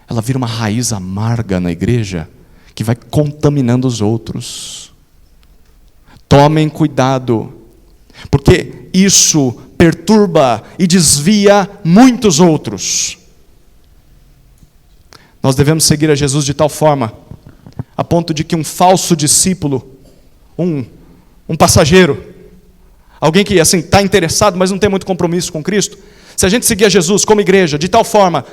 Ela vira uma raiz amarga na igreja, que vai contaminando os outros. Tomem cuidado, porque isso perturba e desvia muitos outros. Nós devemos seguir a Jesus de tal forma, a ponto de que um falso discípulo, um passageiro, alguém que assim está interessado, mas não tem muito compromisso com Cristo, Se a gente seguir a Jesus como igreja, de tal forma,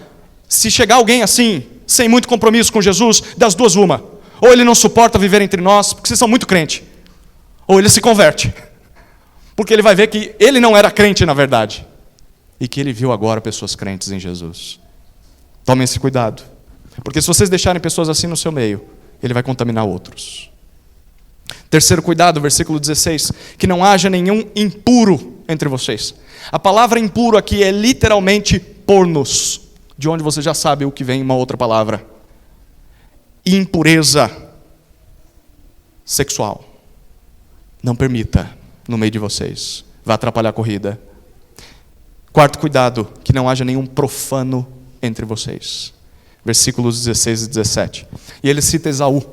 se chegar alguém assim, sem muito compromisso com Jesus, das duas uma. Ou ele não suporta viver entre nós, porque vocês são muito crente. Ou ele se converte. Porque ele vai ver que ele não era crente na verdade. E que ele viu agora pessoas crentes em Jesus. Tomem esse cuidado. Porque se vocês deixarem pessoas assim no seu meio, ele vai contaminar outros. Terceiro cuidado, versículo 16. Que não haja nenhum impuro entre vocês. A palavra impuro aqui é literalmente pornos. De onde você já sabe o que vem uma outra palavra. Impureza sexual. Não permita no meio de vocês. Vai atrapalhar a corrida. Quarto cuidado, que não haja nenhum profano entre vocês. Versículos 16 e 17. E ele cita Esaú.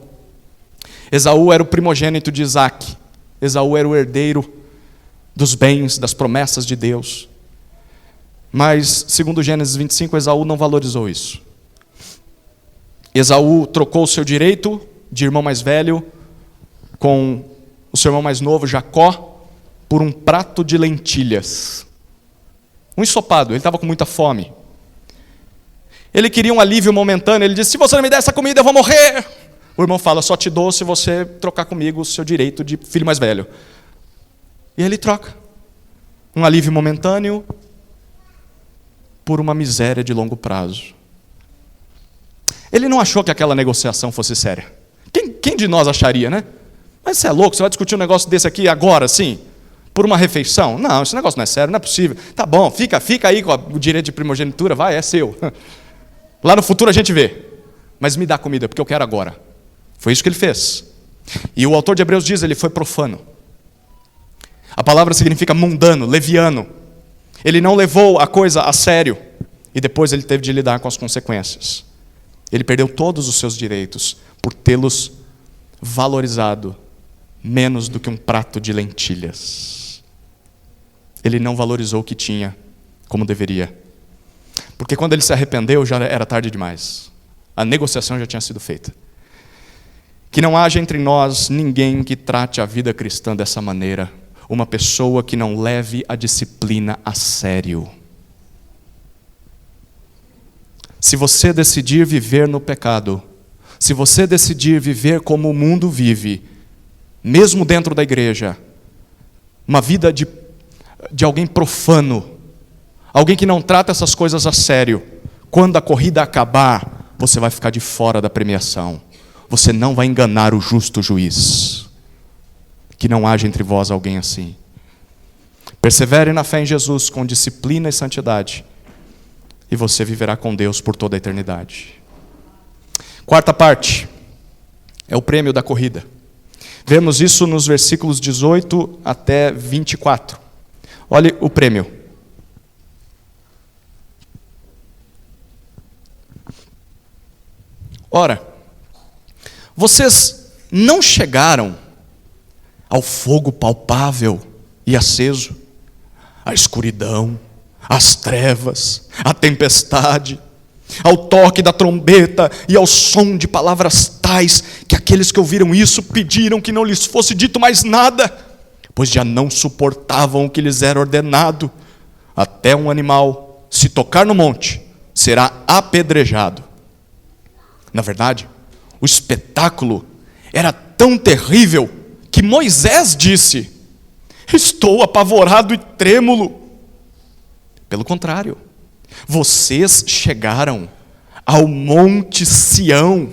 Esaú era o primogênito de Isaac. Esaú era o herdeiro dos bens, das promessas de Deus. Mas, segundo Gênesis 25, Esaú não valorizou isso. Esaú trocou o seu direito de irmão mais velho com o seu irmão mais novo, Jacó, por um prato de lentilhas. Um ensopado, ele estava com muita fome. Ele queria um alívio momentâneo, ele disse, se você não me der essa comida, eu vou morrer. O irmão fala, só te dou se você trocar comigo o seu direito de filho mais velho. E ele troca. Um alívio momentâneo por uma miséria de longo prazo. Ele não achou que aquela negociação fosse séria. Quem de nós acharia, né? Mas você é louco, você vai discutir um negócio desse aqui agora, sim? Por uma refeição? Não, esse negócio não é sério, não é possível. Tá bom, fica aí com o direito de primogenitura, vai, é seu. Lá no futuro a gente vê. Mas me dá comida, porque eu quero agora. Foi isso que ele fez. E o autor de Hebreus diz, ele foi profano. A palavra significa mundano, leviano. Ele não levou a coisa a sério. E depois ele teve de lidar com as consequências. Ele perdeu todos os seus direitos por tê-los valorizado menos do que um prato de lentilhas. Ele não valorizou o que tinha como deveria. Porque quando ele se arrependeu, já era tarde demais. A negociação já tinha sido feita. Que não haja entre nós ninguém que trate a vida cristã dessa maneira. Uma pessoa que não leve a disciplina a sério. Se você decidir viver no pecado, se você decidir viver como o mundo vive, mesmo dentro da igreja, uma vida de alguém profano, alguém que não trata essas coisas a sério, quando a corrida acabar, você vai ficar de fora da premiação. Você não vai enganar o justo juiz. Que não haja entre vós alguém assim. Persevere na fé em Jesus com disciplina e santidade, e você viverá com Deus por toda a eternidade. Quarta parte é o prêmio da corrida. Vemos isso nos versículos 18 até 24. Olhe o prêmio. Ora, vocês não chegaram ao fogo palpável e aceso, à escuridão, às trevas, à tempestade, ao toque da trombeta e ao som de palavras tais que aqueles que ouviram isso pediram que não lhes fosse dito mais nada, pois já não suportavam o que lhes era ordenado. Até um animal, se tocar no monte, será apedrejado. Na verdade, o espetáculo era tão terrível que Moisés disse, estou apavorado e trêmulo. Pelo contrário, vocês chegaram ao Monte Sião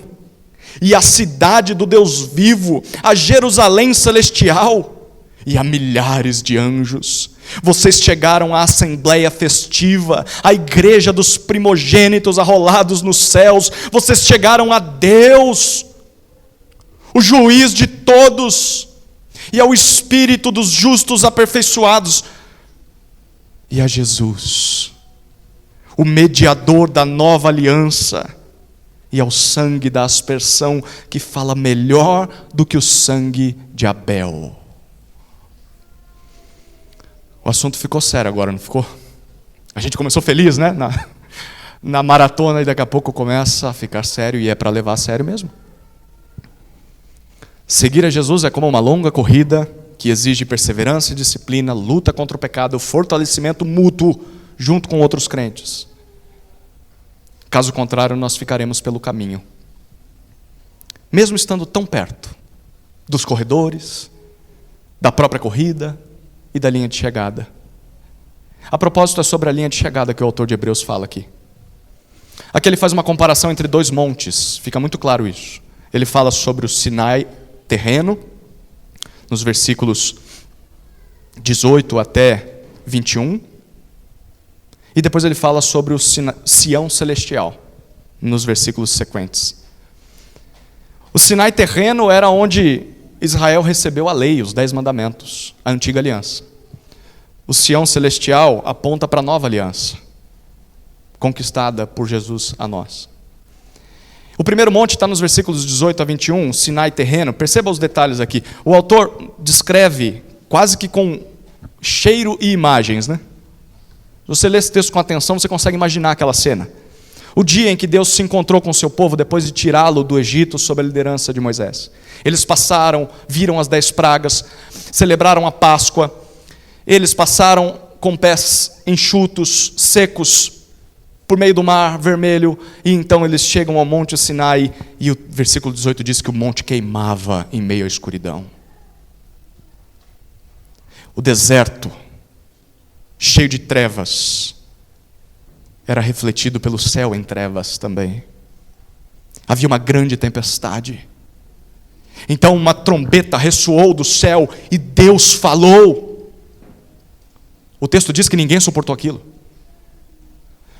e à cidade do Deus vivo, a Jerusalém celestial e a milhares de anjos. Vocês chegaram à assembleia festiva, à igreja dos primogênitos arrolados nos céus. Vocês chegaram a Deus, o juiz de todos, e ao Espírito dos justos aperfeiçoados, e a Jesus, o mediador da nova aliança, e ao sangue da aspersão, que fala melhor do que o sangue de Abel. O assunto ficou sério agora, não ficou? A gente começou feliz, né? Na maratona, e daqui a pouco começa a ficar sério, e é para levar a sério mesmo. Seguir a Jesus é como uma longa corrida que exige perseverança e disciplina, luta contra o pecado, fortalecimento mútuo junto com outros crentes. Caso contrário, nós ficaremos pelo caminho. Mesmo estando tão perto dos corredores, da própria corrida e da linha de chegada. A propósito, é sobre a linha de chegada que o autor de Hebreus fala aqui. Aqui ele faz uma comparação entre dois montes, fica muito claro isso. Ele fala sobre o Sinai terreno, nos versículos 18 até 21, e depois ele fala sobre o Sião celestial, nos versículos sequentes. O Sinai terreno era onde Israel recebeu a lei, os 10 mandamentos, a antiga aliança. O Sião celestial aponta para a nova aliança, conquistada por Jesus a nós. O primeiro monte está nos versículos 18 a 21, Sinai terreno. Perceba os detalhes aqui. O autor descreve quase que com cheiro e imagens, né? Se você lê esse texto com atenção, você consegue imaginar aquela cena. O dia em que Deus se encontrou com o seu povo depois de tirá-lo do Egito sob a liderança de Moisés. Eles passaram, viram as 10 pragas, celebraram a Páscoa. Eles passaram com pés enxutos, secos, por meio do mar vermelho, e então eles chegam ao monte Sinai, e o versículo 18 diz que o monte queimava em meio à escuridão. O deserto, cheio de trevas, era refletido pelo céu em trevas também. Havia uma grande tempestade. Então uma trombeta ressoou do céu e Deus falou. O texto diz que ninguém suportou aquilo.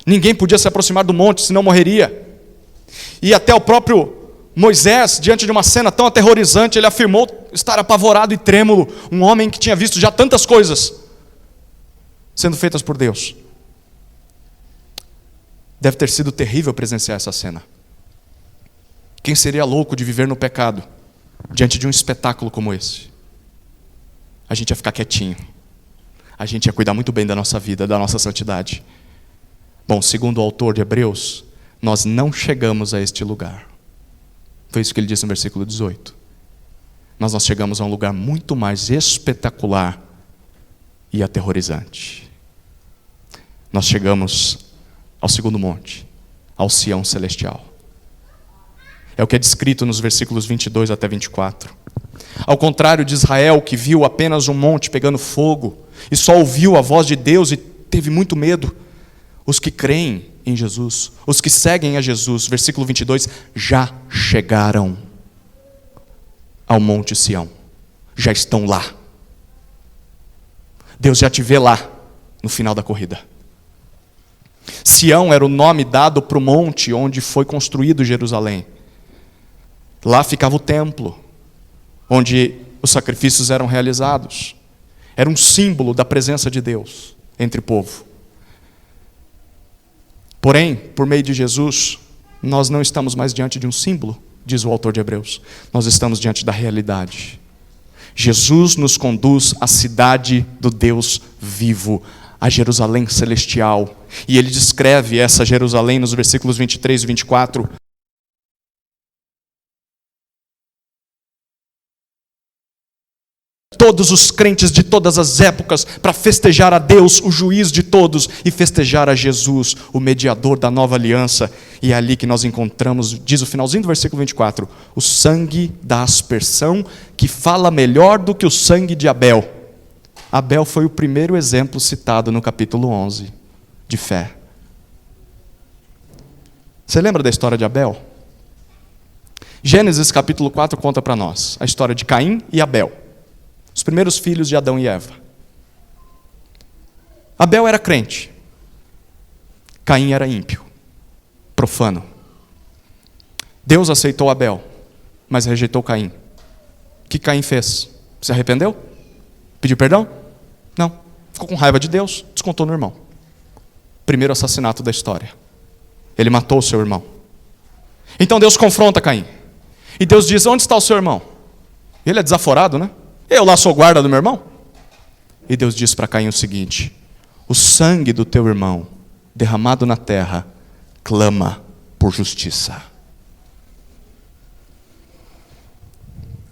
Ninguém podia se aproximar do monte, senão morreria. E até o próprio Moisés, diante de uma cena tão aterrorizante, ele afirmou estar apavorado e trêmulo. Um homem que tinha visto já tantas coisas sendo feitas por Deus. Deve ter sido terrível presenciar essa cena. Quem seria louco de viver no pecado diante de um espetáculo como esse? A gente ia ficar quietinho. A gente ia cuidar muito bem da nossa vida, da nossa santidade. Bom, segundo o autor de Hebreus, nós não chegamos a este lugar. Foi isso que ele disse no versículo 18. Mas nós chegamos a um lugar muito mais espetacular e aterrorizante. Nós chegamos ao segundo monte, ao Sião celestial. É o que é descrito nos versículos 22 até 24. Ao contrário de Israel, que viu apenas um monte pegando fogo, e só ouviu a voz de Deus e teve muito medo, os que creem em Jesus, os que seguem a Jesus, versículo 22, já chegaram ao monte Sião, já estão lá. Deus já te vê lá, no final da corrida. Sião era o nome dado para o monte onde foi construído Jerusalém. Lá ficava o templo, onde os sacrifícios eram realizados. Era um símbolo da presença de Deus entre o povo. Porém, por meio de Jesus, nós não estamos mais diante de um símbolo, diz o autor de Hebreus. Nós estamos diante da realidade. Jesus nos conduz à cidade do Deus vivo, a Jerusalém celestial. E ele descreve essa Jerusalém nos versículos 23 e 24. Todos os crentes de todas as épocas, para festejar a Deus, o juiz de todos, e festejar a Jesus, o mediador da nova aliança. E é ali que nós encontramos, diz o finalzinho do versículo 24, o sangue da aspersão, que fala melhor do que o sangue de Abel. Abel foi o primeiro exemplo citado no capítulo 11, de fé. Você lembra da história de Abel? Gênesis capítulo 4 conta para nós a história de Caim e Abel. Os primeiros filhos de Adão e Eva. Abel era crente. Caim era ímpio, profano. Deus aceitou Abel, mas rejeitou Caim. O que Caim fez? Se arrependeu? Pediu perdão? Não. Ficou com raiva de Deus, descontou no irmão. Primeiro assassinato da história. Ele matou o seu irmão. Então Deus confronta Caim. E Deus diz, onde está o seu irmão? Ele é desaforado, né? Eu lá sou guarda do meu irmão? E Deus diz para Caim o seguinte, o sangue do teu irmão, derramado na terra, clama por justiça.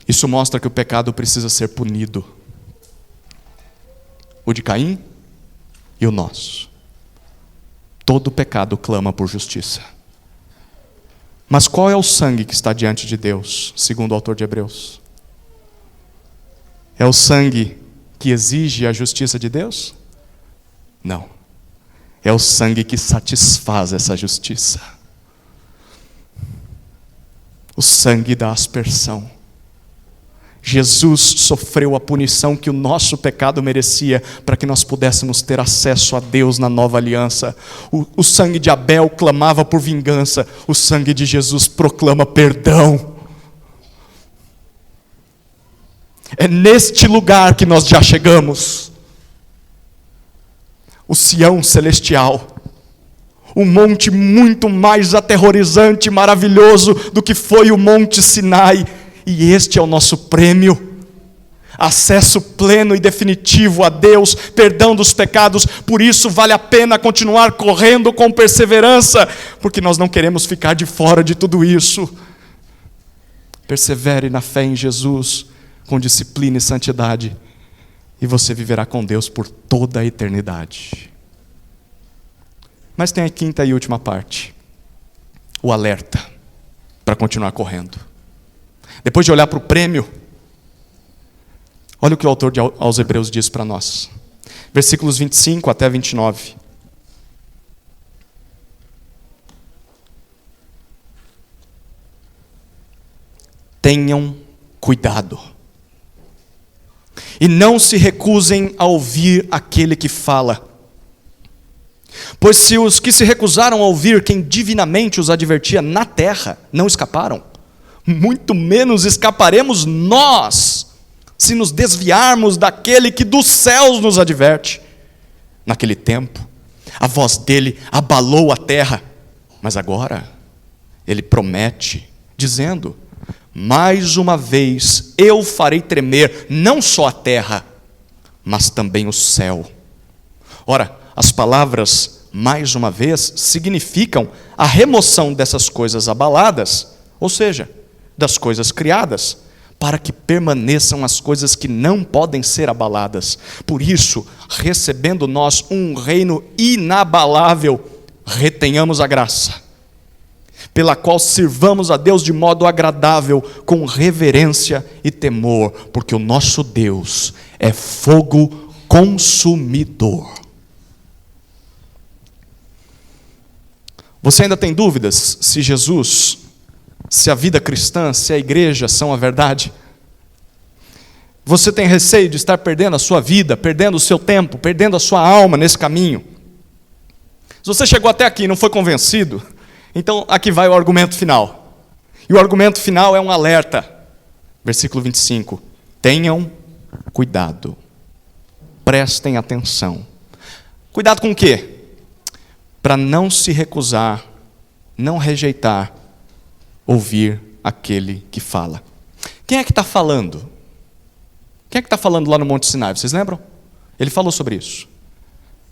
Isso mostra que o pecado precisa ser punido. O de Caim e o nosso. Todo pecado clama por justiça. Mas qual é o sangue que está diante de Deus, segundo o autor de Hebreus? É o sangue que exige a justiça de Deus? Não. É o sangue que satisfaz essa justiça. O sangue da aspersão. Jesus sofreu a punição que o nosso pecado merecia para que nós pudéssemos ter acesso a Deus na nova aliança. O sangue de Abel clamava por vingança, o sangue de Jesus proclama perdão. É neste lugar que nós já chegamos. O Sião celestial. Um monte muito mais aterrorizante e maravilhoso do que foi o Monte Sinai. E este é o nosso prêmio. Acesso pleno e definitivo a Deus, perdão dos pecados. Por isso vale a pena continuar correndo com perseverança, porque nós não queremos ficar de fora de tudo isso. Persevere na fé em Jesus, com disciplina e santidade, e você viverá com Deus por toda a eternidade. Mas tem a quinta e última parte, o alerta para continuar correndo. Depois de olhar para o prêmio, olha o que o autor aos Hebreus diz para nós. Versículos 25 até 29. Tenham cuidado. E não se recusem a ouvir aquele que fala. Pois se os que se recusaram a ouvir quem divinamente os advertia na terra não escaparam, muito menos escaparemos nós, se nos desviarmos daquele que dos céus nos adverte. Naquele tempo, a voz dele abalou a terra, mas agora ele promete, dizendo: mais uma vez eu farei tremer não só a terra, mas também o céu. Ora, as palavras mais uma vez significam a remoção dessas coisas abaladas, ou seja, das coisas criadas, para que permaneçam as coisas que não podem ser abaladas. Por isso, recebendo nós um reino inabalável, retenhamos a graça, pela qual sirvamos a Deus de modo agradável, com reverência e temor, porque o nosso Deus é fogo consumidor. Você ainda tem dúvidas se Jesus, se a vida cristã, se a igreja são a verdade? Você tem receio de estar perdendo a sua vida, perdendo o seu tempo, perdendo a sua alma nesse caminho? Se você chegou até aqui e não foi convencido, então aqui vai o argumento final. E o argumento final é um alerta. Versículo 25. Tenham cuidado. Prestem atenção. Cuidado com o quê? Para não se recusar, não rejeitar, ouvir aquele que fala. Quem é que está falando? Quem é que está falando lá no Monte Sinai? Vocês lembram? Ele falou sobre isso.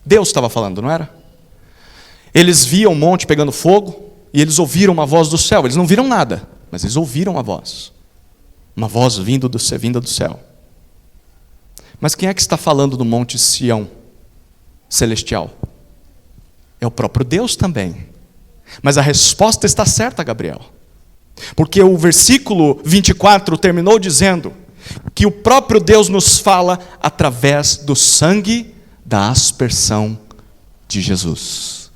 Deus estava falando, não era? Eles viam o monte pegando fogo e eles ouviram uma voz do céu. Eles não viram nada, mas eles ouviram a voz. Uma voz vinda do céu. Mas quem é que está falando do Monte Sião celestial? É o próprio Deus também. Mas a resposta está certa, Gabriel. Porque o versículo 24 terminou dizendo que o próprio Deus nos fala através do sangue da aspersão de Jesus.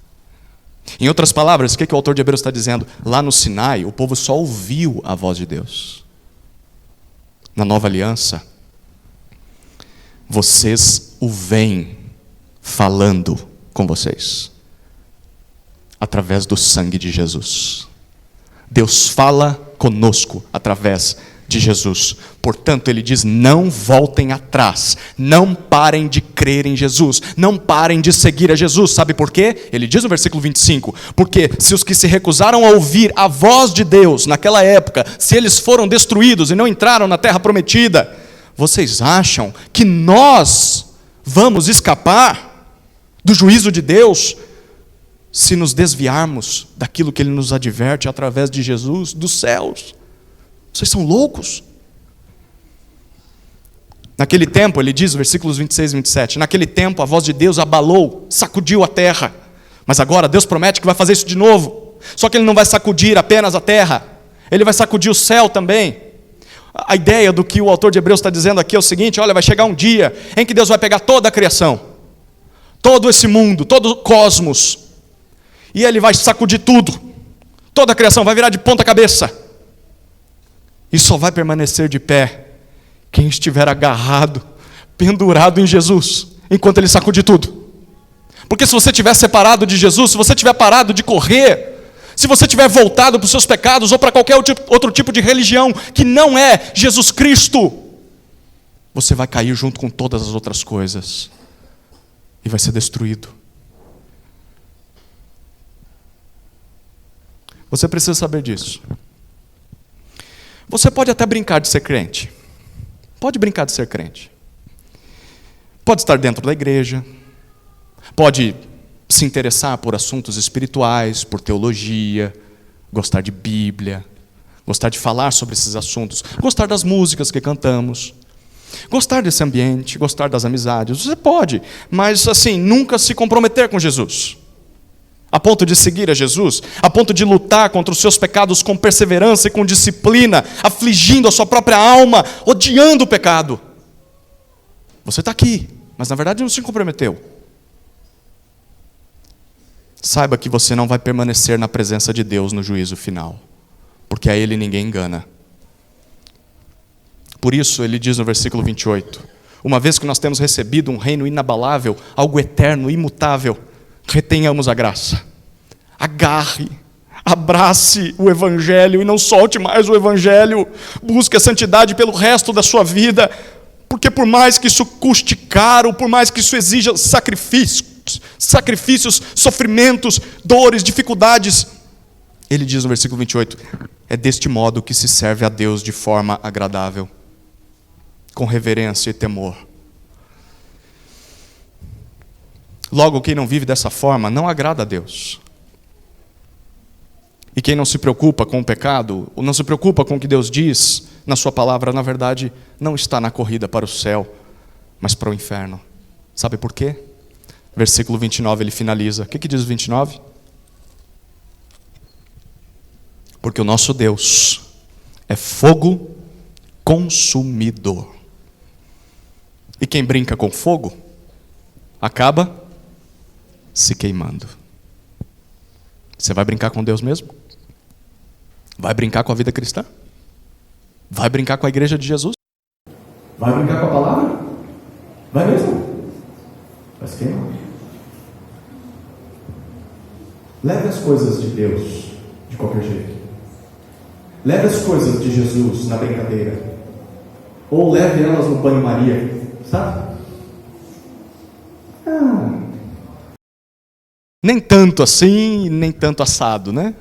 Em outras palavras, o que o autor de Hebreus está dizendo? Lá no Sinai, o povo só ouviu a voz de Deus. Na nova aliança, vocês o veem falando com vocês, através do sangue de Jesus. Deus fala conosco através de Jesus. Portanto, ele diz: não voltem atrás, não parem de crer em Jesus, não parem de seguir a Jesus. Sabe por quê? Ele diz no versículo 25, porque se os que se recusaram a ouvir a voz de Deus naquela época, se eles foram destruídos e não entraram na terra prometida, vocês acham que nós vamos escapar do juízo de Deus se nos desviarmos daquilo que ele nos adverte através de Jesus dos céus? Vocês são loucos? Naquele tempo, ele diz, versículos 26 e 27, naquele tempo a voz de Deus abalou, sacudiu a terra, Mas agora Deus promete que vai fazer isso de novo. Só que Ele não vai sacudir apenas a terra, Ele vai sacudir o céu também. A ideia do que o autor de Hebreus está dizendo aqui é o seguinte: olha, vai chegar um dia em que Deus vai pegar toda a criação, todo esse mundo, todo o cosmos, e Ele vai sacudir tudo. Toda a criação vai virar de ponta cabeça. E só vai permanecer de pé quem estiver agarrado, pendurado em Jesus, enquanto Ele sacude tudo. Porque se você estiver separado de Jesus, se você estiver parado de correr, se você estiver voltado para os seus pecados ou para qualquer outro tipo de religião que não é Jesus Cristo, você vai cair junto com todas as outras coisas e vai ser destruído. Você precisa saber disso. Você pode até brincar de ser crente. Pode brincar de ser crente. Pode estar dentro da igreja. Pode se interessar por assuntos espirituais, por teologia, gostar de Bíblia, gostar de falar sobre esses assuntos, gostar das músicas que cantamos, gostar desse ambiente, gostar das amizades. Você pode, mas assim, nunca se comprometer com Jesus, a ponto de seguir a Jesus, a ponto de lutar contra os seus pecados com perseverança e com disciplina, afligindo a sua própria alma, odiando o pecado. Você está aqui, mas na verdade não se comprometeu. Saiba que você não vai permanecer na presença de Deus no juízo final, porque a Ele ninguém engana. Por isso ele diz no versículo 28, uma vez que nós temos recebido um reino inabalável, algo eterno, imutável, retenhamos a graça. Agarre, abrace o Evangelho e não solte mais o Evangelho. Busque a santidade pelo resto da sua vida, porque por mais que isso custe caro, por mais que isso exija sacrifícios, sofrimentos, dores, dificuldades, ele diz no versículo 28, é deste modo que se serve a Deus de forma agradável, com reverência e temor. Logo, quem não vive dessa forma não agrada a Deus. E quem não se preocupa com o pecado, ou não se preocupa com o que Deus diz na sua palavra, na verdade, não está na corrida para o céu, mas para o inferno. Sabe por quê? Versículo 29 ele finaliza. O que diz o 29? Porque o nosso Deus é fogo consumidor. E quem brinca com fogo, acaba se queimando. Você vai brincar com Deus mesmo? Vai brincar com a vida cristã? Vai brincar com a igreja de Jesus?
Vai brincar com a palavra? Vai mesmo? Vai se queimar. Leve as coisas de Deus de qualquer jeito. Leve as coisas de Jesus na brincadeira. Ou leve elas no banho-maria, sabe?
Nem tanto assim, nem tanto assado, né?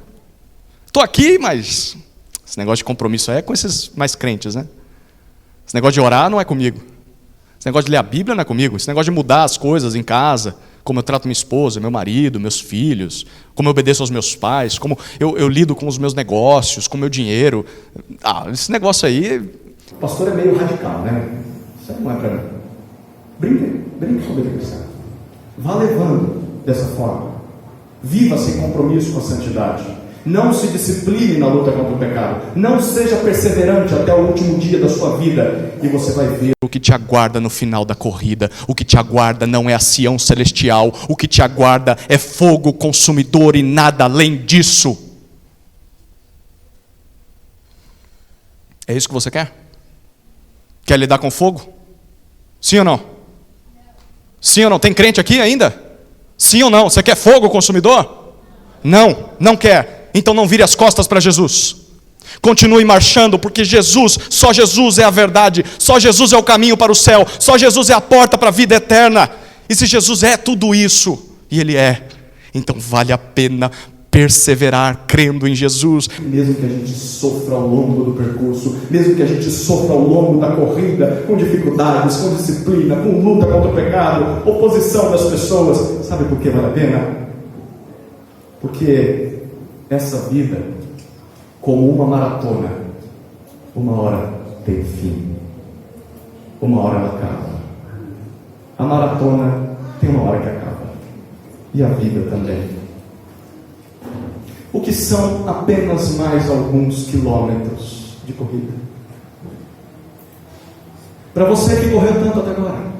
Estou aqui, mas esse negócio de compromisso aí é com esses mais crentes, né? Esse negócio de orar não é comigo. Esse negócio de ler a Bíblia não é comigo. Esse negócio de mudar as coisas em casa, como eu trato minha esposa, meu marido, meus filhos, como eu obedeço aos meus pais, como eu lido com os meus negócios, com o meu dinheiro. Esse negócio aí...
O pastor é meio radical, né? Isso aí não é para mim. Brinque com a vida cristã. Vá levando dessa forma. Viva sem compromisso com a santidade. Não se discipline na luta contra o pecado. Não seja perseverante até o último dia da sua vida. E você vai ver
o que te aguarda no final da corrida. O que te aguarda não é a Sião celestial. O que te aguarda é fogo consumidor e nada além disso. É isso que você quer? Quer lidar com fogo? Sim ou não? Sim ou não? Tem crente aqui ainda? Sim ou não? Você quer fogo consumidor? Não, não quer. Então não vire as costas para Jesus. Continue marchando, porque Jesus, só Jesus é a verdade, só Jesus é o caminho para o céu, só Jesus é a porta para a vida eterna. E se Jesus é tudo isso, e Ele é, então vale a pena perseverar crendo em Jesus.
Mesmo que a gente sofra ao longo do percurso, mesmo que a gente sofra ao longo da corrida, com dificuldades, com disciplina, com luta contra o pecado, oposição das pessoas, sabe por que vale a pena? Porque essa vida, como uma maratona, uma hora tem fim, uma hora ela acaba. A maratona tem uma hora que acaba. e a vida também. O que são apenas mais alguns quilômetros de corrida? Para você que correu tanto até agora,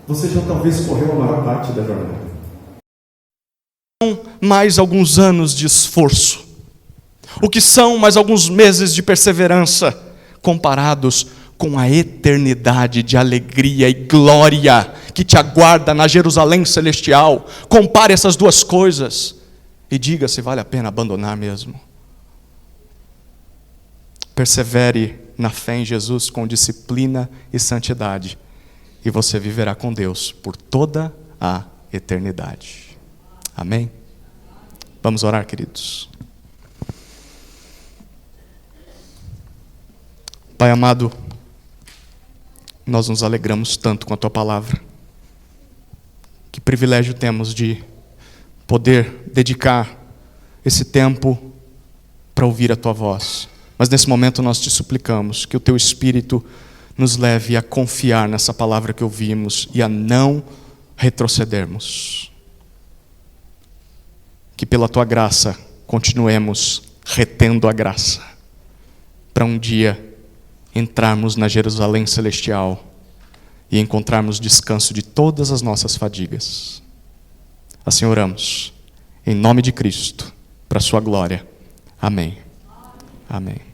você já talvez correu a maior parte da jornada.
Mais alguns anos de esforço. O que são mais alguns meses de perseverança comparados com a eternidade de alegria e glória que te aguarda na Jerusalém celestial? Compare essas duas coisas e diga se vale a pena abandonar mesmo. Persevere na fé em Jesus com disciplina e santidade, e você viverá com Deus por toda a eternidade. Amém? Vamos orar, queridos. Pai amado, nós nos alegramos tanto com a Tua palavra. Que privilégio temos de poder dedicar esse tempo para ouvir a Tua voz. Mas nesse momento nós te suplicamos que o Teu Espírito nos leve a confiar nessa palavra que ouvimos e a não retrocedermos. Que pela Tua graça continuemos retendo a graça, para um dia entrarmos na Jerusalém celestial e encontrarmos descanso de todas as nossas fadigas. Assim oramos, em nome de Cristo, para a sua glória. Amém. Amém.